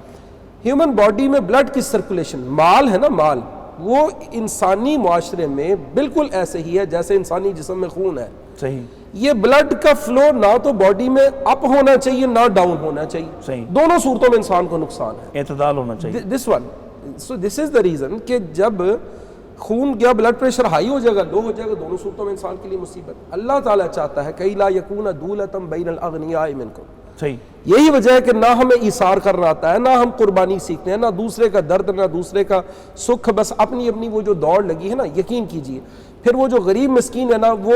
ہیومن باڈی میں بلڈ کی سرکولیشن، مال ہے نا، مال وہ انسانی معاشرے میں بالکل ایسے ہی ہے جیسے انسانی جسم میں خون ہے. صحیح. یہ بلڈ کا فلو نہ تو باڈی میں اپ ہونا چاہیے نہ ڈاؤن ہونا چاہیے. صحیح. دونوں صورتوں میں انسان کو نقصان ہے. اعتدال ہونا چاہیے. This one, so this is the reason کہ جب خون یا بلڈ پریشر ہائی ہو جائے گا، لو ہو جائے گا، دونوں صورتوں میں انسان کے لیے مصیبت. اللہ تعالیٰ چاہتا ہے کہ لا یکون دولۃ بین الاغنیاء منکم. صحیح. یہی وجہ ہے کہ نہ ہمیں ایثار کرنا آتا ہے، نہ ہم قربانی سیکھتے ہیں، نہ دوسرے کا درد، نہ دوسرے کا سکھ، بس اپنی اپنی وہ جو دوڑ لگی ہے نا. یقین کیجئے پھر وہ جو غریب مسکین ہے نا، وہ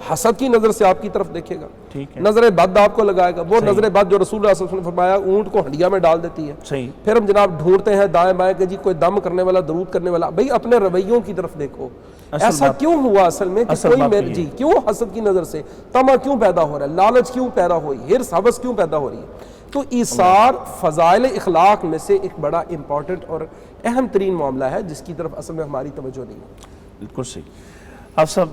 حسد کی نظر سے آپ کی طرف دیکھے گا، ٹھیک ہے، نظر بد آپ کو لگائے گا. وہ نظر بد جو رسول اللہ صلی اللہ علیہ وسلم نے فرمایا اونٹ کو ہنڈیا میں ڈال دیتی ہے. صحیح. پھر ہم جناب ڈھونڈتے ہیں دائیں بائیں کہ جی کوئی دم کرنے والا، درود کرنے والا. بھئی اپنے رویوں کی طرف دیکھو. ایسا کیوں ہوا اصل میں کہ کوئی جی کیوں حسد کی نظر سے طمع کیوں پیدا ہو رہا ہے، لالچ کیوں پیدا ہوئی، ہرس ہوس کیوں پیدا ہو رہی ہے. تو ایثار فضائل اخلاق میں سے ایک بڑا امپورٹنٹ اور اہم ترین معاملہ ہے جس کی طرف اصل میں ہماری توجہ نہیں ہے. بالکل صحیح. آپ سب،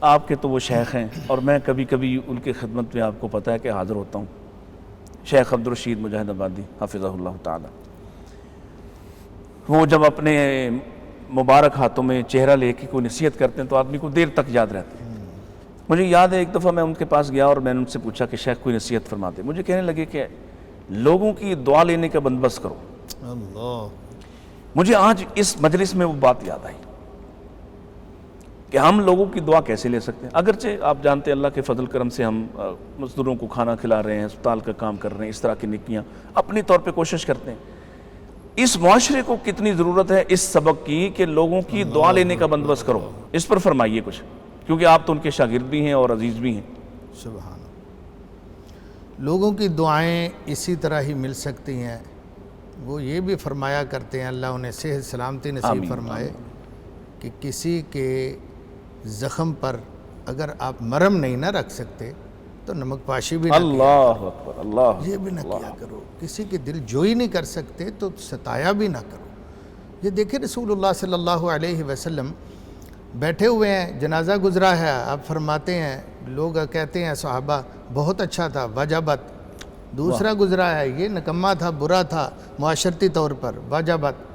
آپ کے تو وہ شیخ ہیں اور میں کبھی کبھی ان کی خدمت میں آپ کو پتہ ہے کہ حاضر ہوتا ہوں. شیخ عبدالرشید مجاہد آبادی حفظہ اللہ تعالی، وہ جب اپنے مبارک ہاتھوں میں چہرہ لے کے کوئی نصیحت کرتے ہیں تو آدمی کو دیر تک یاد رہتا ہے. مجھے یاد ہے ایک دفعہ میں ان کے پاس گیا اور میں نے ان سے پوچھا کہ شیخ کوئی نصیحت فرماتے. مجھے کہنے لگے کہ لوگوں کی دعا لینے کا بندوبست کرو. اللہ. مجھے آج اس مجلس میں وہ بات یاد آئی کہ ہم لوگوں کی دعا کیسے لے سکتے ہیں. اگرچہ آپ جانتے ہیں اللہ کے فضل کرم سے ہم مزدوروں کو کھانا کھلا رہے ہیں، اسپتال کا کام کر رہے ہیں، اس طرح کی نیکیاں اپنی طور پہ کوشش کرتے ہیں. اس معاشرے کو کتنی ضرورت ہے اس سبق کی کہ لوگوں کی دعا لینے کا بندوبست کرو. اس پر فرمائیے کچھ، کیونکہ آپ تو ان کے شاگرد بھی ہیں اور عزیز بھی ہیں. سبحان اللہ. لوگوں کی دعائیں اسی طرح ہی مل سکتی ہیں. وہ یہ بھی فرمایا کرتے ہیں، اللہ انہیں صحت سلامتی نصیب فرمائے، کہ کسی کے زخم پر اگر آپ مرہم نہیں نہ رکھ سکتے تو نمک پاشی بھی نہ اللہ اکبر. اللہ یہ بھی نہ کیا کرو. کسی کی دل جوئی نہیں کر سکتے تو ستایا بھی نہ کرو. یہ دیکھیں رسول اللہ صلی اللہ علیہ وسلم بیٹھے ہوئے ہیں، جنازہ گزرا ہے، آپ فرماتے ہیں، لوگ کہتے ہیں صحابہ بہت اچھا تھا، وجبت. دوسرا گزرا ہے، یہ نکما تھا، برا تھا معاشرتی طور پر، وجبت.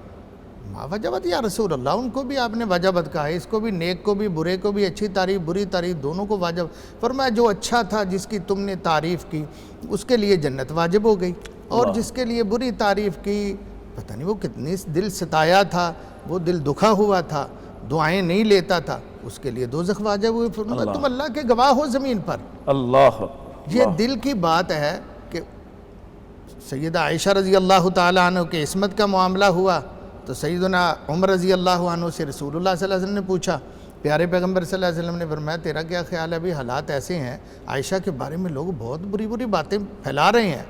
وجبت یا رسول اللہ، ان کو بھی آپ نے وجبت کہا ہے، اس کو بھی، نیک کو بھی، برے کو بھی، اچھی تعریف بری تعریف دونوں کو واجب. فرمایا جو اچھا تھا جس کی تم نے تعریف کی اس کے لیے جنت واجب ہو گئی، اور جس کے لیے بری تعریف کی پتہ نہیں وہ کتنی دل ستایا تھا، وہ دل دکھا ہوا تھا، دعائیں نہیں لیتا تھا، اس کے لیے دوزخ واجب ہوئی. فرمایا تم اللہ کے گواہ ہو زمین پر. اللہ. یہ دل کی بات ہے کہ سیدہ عائشہ رضی اللہ تعالیٰ عنہ کے عصمت کا معاملہ ہوا تو سیدنا عمر رضی اللہ عنہ سے رسول اللہ صلی اللہ علیہ وسلم نے پوچھا. پیارے پیغمبر صلی اللہ علیہ وسلم نے فرمایا تیرا کیا خیال ہے؟ ابھی حالات ایسے ہیں عائشہ کے بارے میں لوگ بہت بری بری باتیں پھیلا رہے ہیں.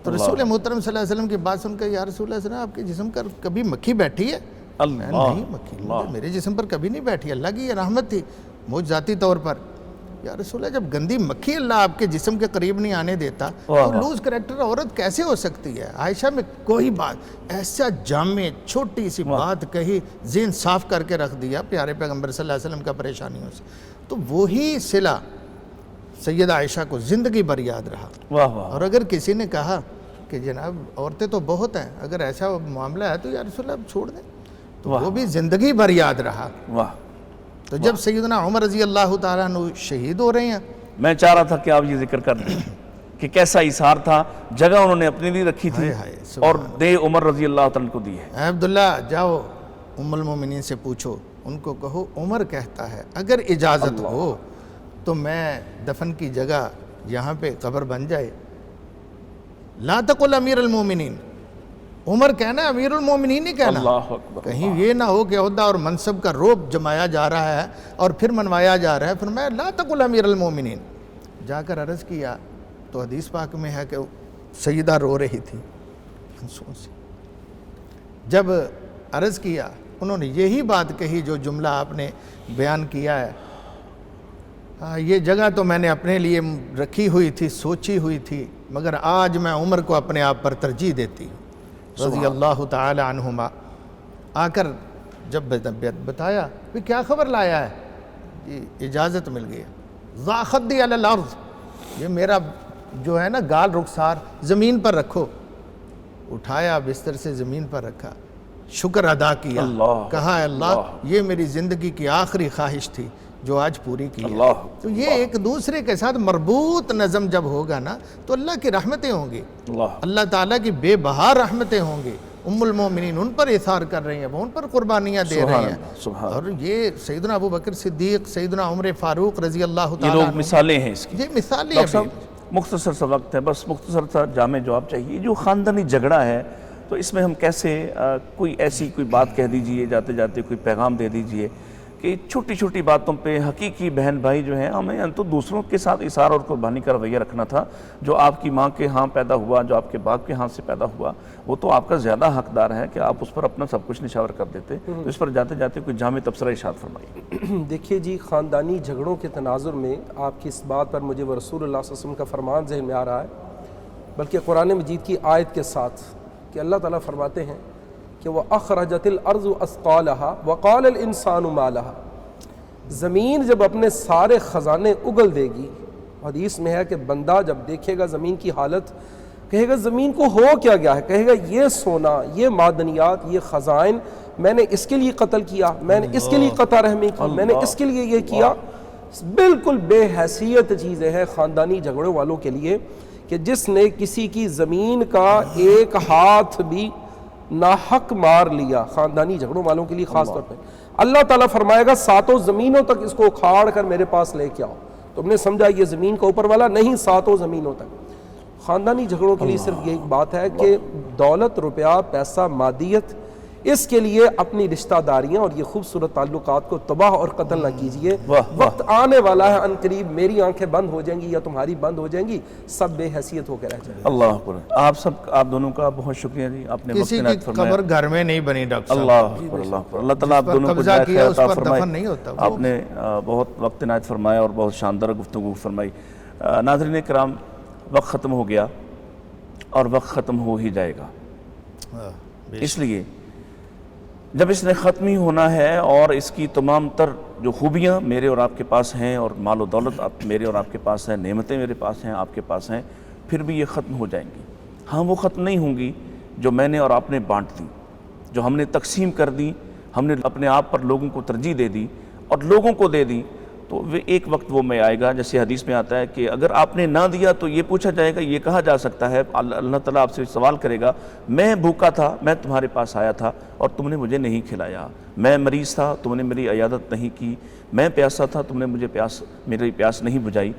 تو رسول محترم صلی اللہ علیہ وسلم کی بات سن کر یا رسول اللہ صلی اللہ علیہ وسلم آپ کے جسم پر کبھی مکھی بیٹھی ہے؟ نہیں، مکھی میرے جسم پر کبھی نہیں بیٹھی، اللہ کی یہ رحمت تھی مجھ ذاتی طور پر. یا رسول اللہ جب گندی مکھی اللہ آپ کے جسم کے قریب نہیں آنے دیتا تو لوز کریکٹر عورت کیسے ہو سکتی ہے؟ عائشہ میں کوئی بات ایسا جامع چھوٹی سی بات کہی، ذہن صاف کر کے رکھ دیا پیارے پیغمبر صلی اللہ علیہ وسلم کا پریشانیوں سے. تو وہی صلہ سیدہ عائشہ کو زندگی بھر یاد رہا. اور اگر کسی نے کہا کہ جناب عورتیں تو بہت ہیں، اگر ایسا معاملہ ہے تو یا رسول اللہ چھوڑ دیں، تو وہ بھی زندگی بھر یاد رہا. تو جب سیدنا عمر رضی اللہ تعالیٰ عنہ شہید ہو رہے ہیں، میں چاہ رہا تھا کہ آپ یہ ذکر کر دیں کہ کیسا ایثار تھا، جگہ انہوں نے اپنے لیے رکھی تھی اور دے عمر رضی اللہ تعالیٰ کو دی ہے. اے عبداللہ جاؤ ام المومنین سے پوچھو، ان کو کہو عمر کہتا ہے اگر اجازت ہو تو میں دفن کی جگہ یہاں پہ قبر بن جائے. لا تقل امیر المومنین، عمر کہنا ہے، امیر المومنین نہیں کہنا. اللہ اکبر. کہیں یہ نہ ہو کہ عہدہ اور منصب کا روب جمایا جا رہا ہے اور پھر منوایا جا رہا ہے. فرمایا لا تقل امیر المومنین. جا کر عرض کیا تو حدیث پاک میں ہے کہ سیدہ رو رہی تھی آنسوؤں سے. جب عرض کیا انہوں نے یہی بات کہی جو جملہ آپ نے بیان کیا ہے، یہ جگہ تو میں نے اپنے لیے رکھی ہوئی تھی، سوچی ہوئی تھی، مگر آج میں عمر کو اپنے آپ پر ترجیح دیتی ہوں رضی اللہ تعالی عنہما. آ کر جب بتایا کہ کیا خبر لایا ہے، یہ اجازت مل گئی. ذا خدی علی الارض، یہ میرا جو ہے نا گال رخسار زمین پر رکھو. اٹھایا بستر سے زمین پر رکھا، شکر ادا کیا، اللہ، کہا اللہ یہ میری زندگی کی آخری خواہش تھی جو آج پوری کی ہے۔ اللہ، تو یہ ایک دوسرے کے ساتھ مربوط نظم جب ہوگا نا تو اللہ کی رحمتیں ہوں گی، اللہ تعالیٰ کی بے بہا رحمتیں ہوں گی۔ ام المومنین ان پر اثار کر رہی ہیں، وہ ان پر قربانیاں دے رہی ہیں، اور یہ سیدنا ابو بکر صدیق، سیدنا عمر فاروق رضی اللہ یہ تعالیٰ لوگ مثالیں ہیں اس کی۔ یہ مثالیں ڈاکٹر ہیں۔ صاحب مختصر سا وقت ہے، بس مختصر سا جامع جواب چاہیے۔ جو خاندانی جھگڑا ہے تو اس میں ہم کیسے کوئی ایسی کوئی بات کہہ دیجئے، جاتے جاتے کوئی پیغام دے دیجئے کہ چھوٹی چھوٹی باتوں پہ حقیقی بہن بھائی جو ہیں، ہمیں تو دوسروں کے ساتھ اثار اور قربانی کا رویہ رکھنا تھا۔ جو آپ کی ماں کے ہاں پیدا ہوا، جو آپ کے باپ کے ہاں سے پیدا ہوا، وہ تو آپ کا زیادہ حقدار ہے کہ آپ اس پر اپنا سب کچھ نشاور کر دیتے۔ تو اس پر جاتے جاتے کوئی جامع تبصرہ ارشاد فرمائیے۔ دیکھیے جی، خاندانی جھگڑوں کے تناظر میں آپ کی اس بات پر مجھے وہ رسول اللہ صلی اللہ علیہ وسلم کا فرمان ذہن میں آ رہا ہے، بلکہ قرآن مجید کی آیت کے ساتھ کہ اللہ تعالیٰ فرماتے ہیں کہ وَأَخْرَجَتِ الْأَرْضُ أَثْقَالَهَا وَقَالَ الْإِنسَانُ مَا لَهَا۔ زمین جب اپنے سارے خزانے اگل دے گی، حدیث میں ہے کہ بندہ جب دیکھے گا زمین کی حالت، کہے گا زمین کو ہو کیا گیا ہے، کہے گا یہ سونا، یہ معدنیات، یہ خزائن میں نے اس کے لیے قتل کیا، میں نے اس کے لیے قطع رحمی کی، میں نے اس کے لیے یہ کیا۔ بالکل بے حیثیت چیزیں ہیں خاندانی جھگڑوں والوں کے لیے کہ جس نے کسی کی زمین کا ایک ہاتھ بھی ناحق مار لیا، خاندانی جھگڑوں والوں کے لیے خاص طور پہ اللہ تعالیٰ فرمائے گا ساتوں زمینوں تک اس کو اکھاڑ کر میرے پاس لے کے آؤ۔ تم نے سمجھا یہ زمین کا اوپر والا نہیں، ساتوں زمینوں تک۔ خاندانی جھگڑوں کے لیے صرف یہ ایک بات ہے کہ دولت، روپیہ، پیسہ، مادیت، اس کے لیے اپنی رشتہ داریاں اور یہ خوبصورت تعلقات کو تباہ اور قتل نہ کیجئے۔ وقت آنے والا ہے ان قریب میری آنکھیں بند ہو جائیں گی یا تمہاری بند ہو جائیں گی، سب بے حیثیت ہو کے رہ جائیں گے۔ اللہ اکبر۔ آپ دونوں کا بہت شکریہ جی، آپ نے وقت کسی عنایت کی فرمایا۔ قبر گھر میں نہیں بنی ڈاکٹر صاحب، اللہ اکبر، اللہ اکبر۔ اللہ تعالیٰ آپ دونوں کو قبضہ جزائے کیا خیر اس عطا پر فرمائے۔ دفن نہیں ہوتا۔ آپ نے بہت وقت عنایت فرمایا اور بہت شاندار گفتگو فرمائی۔ ناظرین کرام، وقت ختم ہو گیا اور وقت ختم ہو ہی جائے گا، اس لیے جب اس نے ختم ہی ہونا ہے اور اس کی تمام تر جو خوبیاں میرے اور آپ کے پاس ہیں اور مال و دولت میرے اور آپ کے پاس ہیں، نعمتیں میرے پاس ہیں، آپ کے پاس ہیں، پھر بھی یہ ختم ہو جائیں گی۔ ہاں وہ ختم نہیں ہوں گی جو میں نے اور آپ نے بانٹ دی، جو ہم نے تقسیم کر دی، ہم نے اپنے آپ پر لوگوں کو ترجیح دے دی اور لوگوں کو دے دی، تو ایک وقت وہ میں آئے گا، جیسے حدیث میں آتا ہے کہ اگر آپ نے نہ دیا تو یہ پوچھا جائے گا، یہ کہا جا سکتا ہے، اللہ تعالیٰ آپ سے سوال کرے گا، میں بھوکا تھا، میں تمہارے پاس آیا تھا اور تم نے مجھے نہیں کھلایا، میں مریض تھا، تم نے میری عیادت نہیں کی، میں پیاسا تھا، تم نے مجھے میری پیاس نہیں بجھائی۔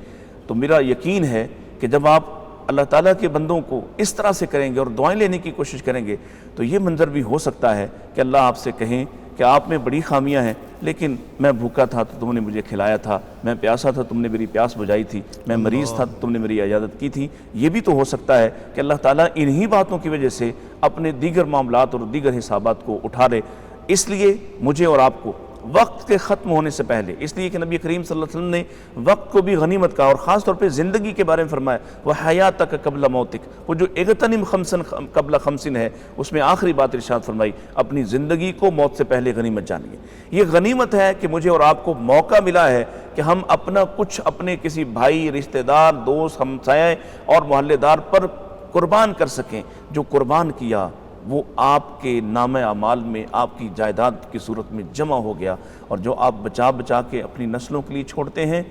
تو میرا یقین ہے کہ جب آپ اللہ تعالیٰ کے بندوں کو اس طرح سے کریں گے اور دعائیں لینے کی کوشش کریں گے تو یہ منظر بھی ہو سکتا ہے کہ اللہ آپ سے کہیں کہ آپ میں بڑی خامیاں ہیں، لیکن میں بھوکا تھا تو تم نے مجھے کھلایا تھا، میں پیاسا تھا تم نے میری پیاس بجھائی تھی، میں مریض تھا تو تم نے میری عیادت کی تھی۔ یہ بھی تو ہو سکتا ہے کہ اللہ تعالیٰ انہی باتوں کی وجہ سے اپنے دیگر معاملات اور دیگر حسابات کو اٹھا لے۔ اس لیے مجھے اور آپ کو وقت کے ختم ہونے سے پہلے، اس لیے کہ نبی کریم صلی اللہ علیہ وسلم نے وقت کو بھی غنیمت کہا اور خاص طور پہ زندگی کے بارے میں فرمایا، وَحَيَاتَكَ قَبْلَ مَوْتِكَ، وہ جو اغتنم خمسن قبل خمسن ہے، اس میں آخری بات ارشاد فرمائی، اپنی زندگی کو موت سے پہلے غنیمت جانیے۔ یہ غنیمت ہے کہ مجھے اور آپ کو موقع ملا ہے کہ ہم اپنا کچھ اپنے کسی بھائی، رشتہ دار، دوست، ہمسائے اور محلے دار پر قربان کر سکیں۔ جو قربان کیا وہ آپ کے نام اعمال میں آپ کی جائیداد کی صورت میں جمع ہو گیا، اور جو آپ بچا بچا کے اپنی نسلوں کے لیے چھوڑتے ہیں،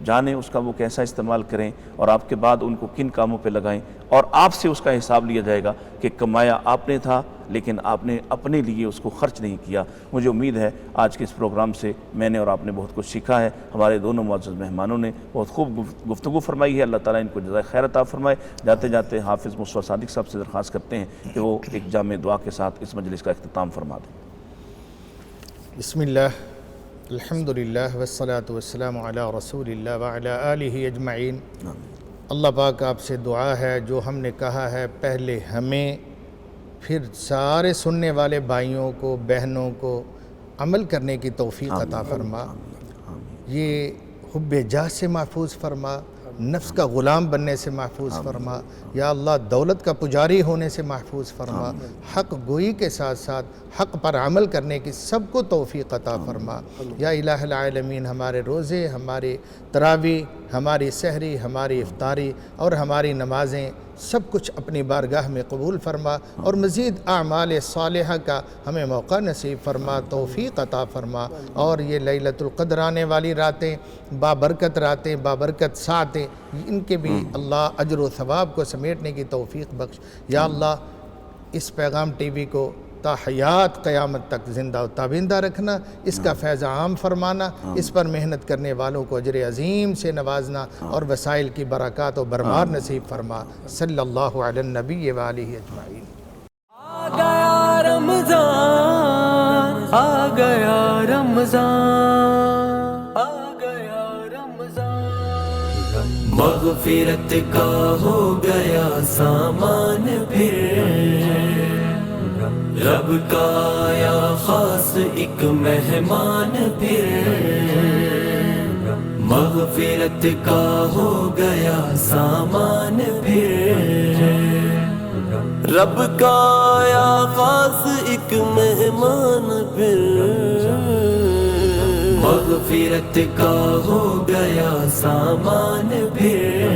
جانیں اس کا وہ کیسا استعمال کریں اور آپ کے بعد ان کو کن کاموں پہ لگائیں، اور آپ سے اس کا حساب لیا جائے گا کہ کمایا آپ نے تھا لیکن آپ نے اپنے لیے اس کو خرچ نہیں کیا۔ مجھے امید ہے آج کے اس پروگرام سے میں نے اور آپ نے بہت کچھ سیکھا ہے۔ ہمارے دونوں معزز مہمانوں نے بہت خوب گفتگو فرمائی ہے، اللہ تعالیٰ ان کو جزائے خیر عطا فرمائے۔ جاتے جاتے حافظ مصطفیٰ صادق صاحب سے درخواست کرتے ہیں کہ وہ ایک جامع دعا کے ساتھ اس مجلس کا اختتام فرما دیں۔ بسم اللہ، الحمدللہ والصلاة والسلام علی رسول اللہ وعلی آلہ اجمعین۔ اللہ پاک آپ سے دعا ہے جو ہم نے کہا ہے پہلے ہمیں پھر سارے سننے والے بھائیوں کو، بہنوں کو عمل کرنے کی توفیق عطا فرما، یہ حب جاہ سے محفوظ فرما، نفس کا غلام بننے سے محفوظ فرما، یا اللہ دولت کا پجاری ہونے سے محفوظ فرما، حق گوئی کے ساتھ ساتھ حق پر عمل کرنے کی سب کو توفیق عطا فرما۔ یا الہ العالمین، ہمارے روزے، ہمارے تراویح، ہماری سحری، ہماری افطاری اور ہماری نمازیں سب کچھ اپنی بارگاہ میں قبول فرما، اور مزید اعمال صالحہ کا ہمیں موقع نصیب فرما، توفیق عطا فرما، اور یہ لیلۃ القدر آنے والی راتیں، بابرکت راتیں، بابرکت ساعتیں، ان کے بھی اللہ اجر و ثواب کو سمیٹنے کی توفیق بخش۔ یا اللہ اس پیغام ٹی وی کو تا حیات قیامت تک زندہ و تابندہ رکھنا، اس کا فیض عام فرمانا، اس پر محنت کرنے والوں کو اجر عظیم سے نوازنا، اور وسائل کی برکات و برمار نصیب فرما۔ صلی اللہ علی النبی وآلہ اجمعین۔ آ گیا رمضان، آ گیا رمضان، آ گیا رمضان، مغفرت کا ہو گیا سامان پھر، رب کا آیا خاص ایک مہمان پھر، مغفرت کا ہو گیا سامان پھر، رب کا آیا خاص ایک مہمان پھر، مغفرت کا ہو گیا سامان پھر۔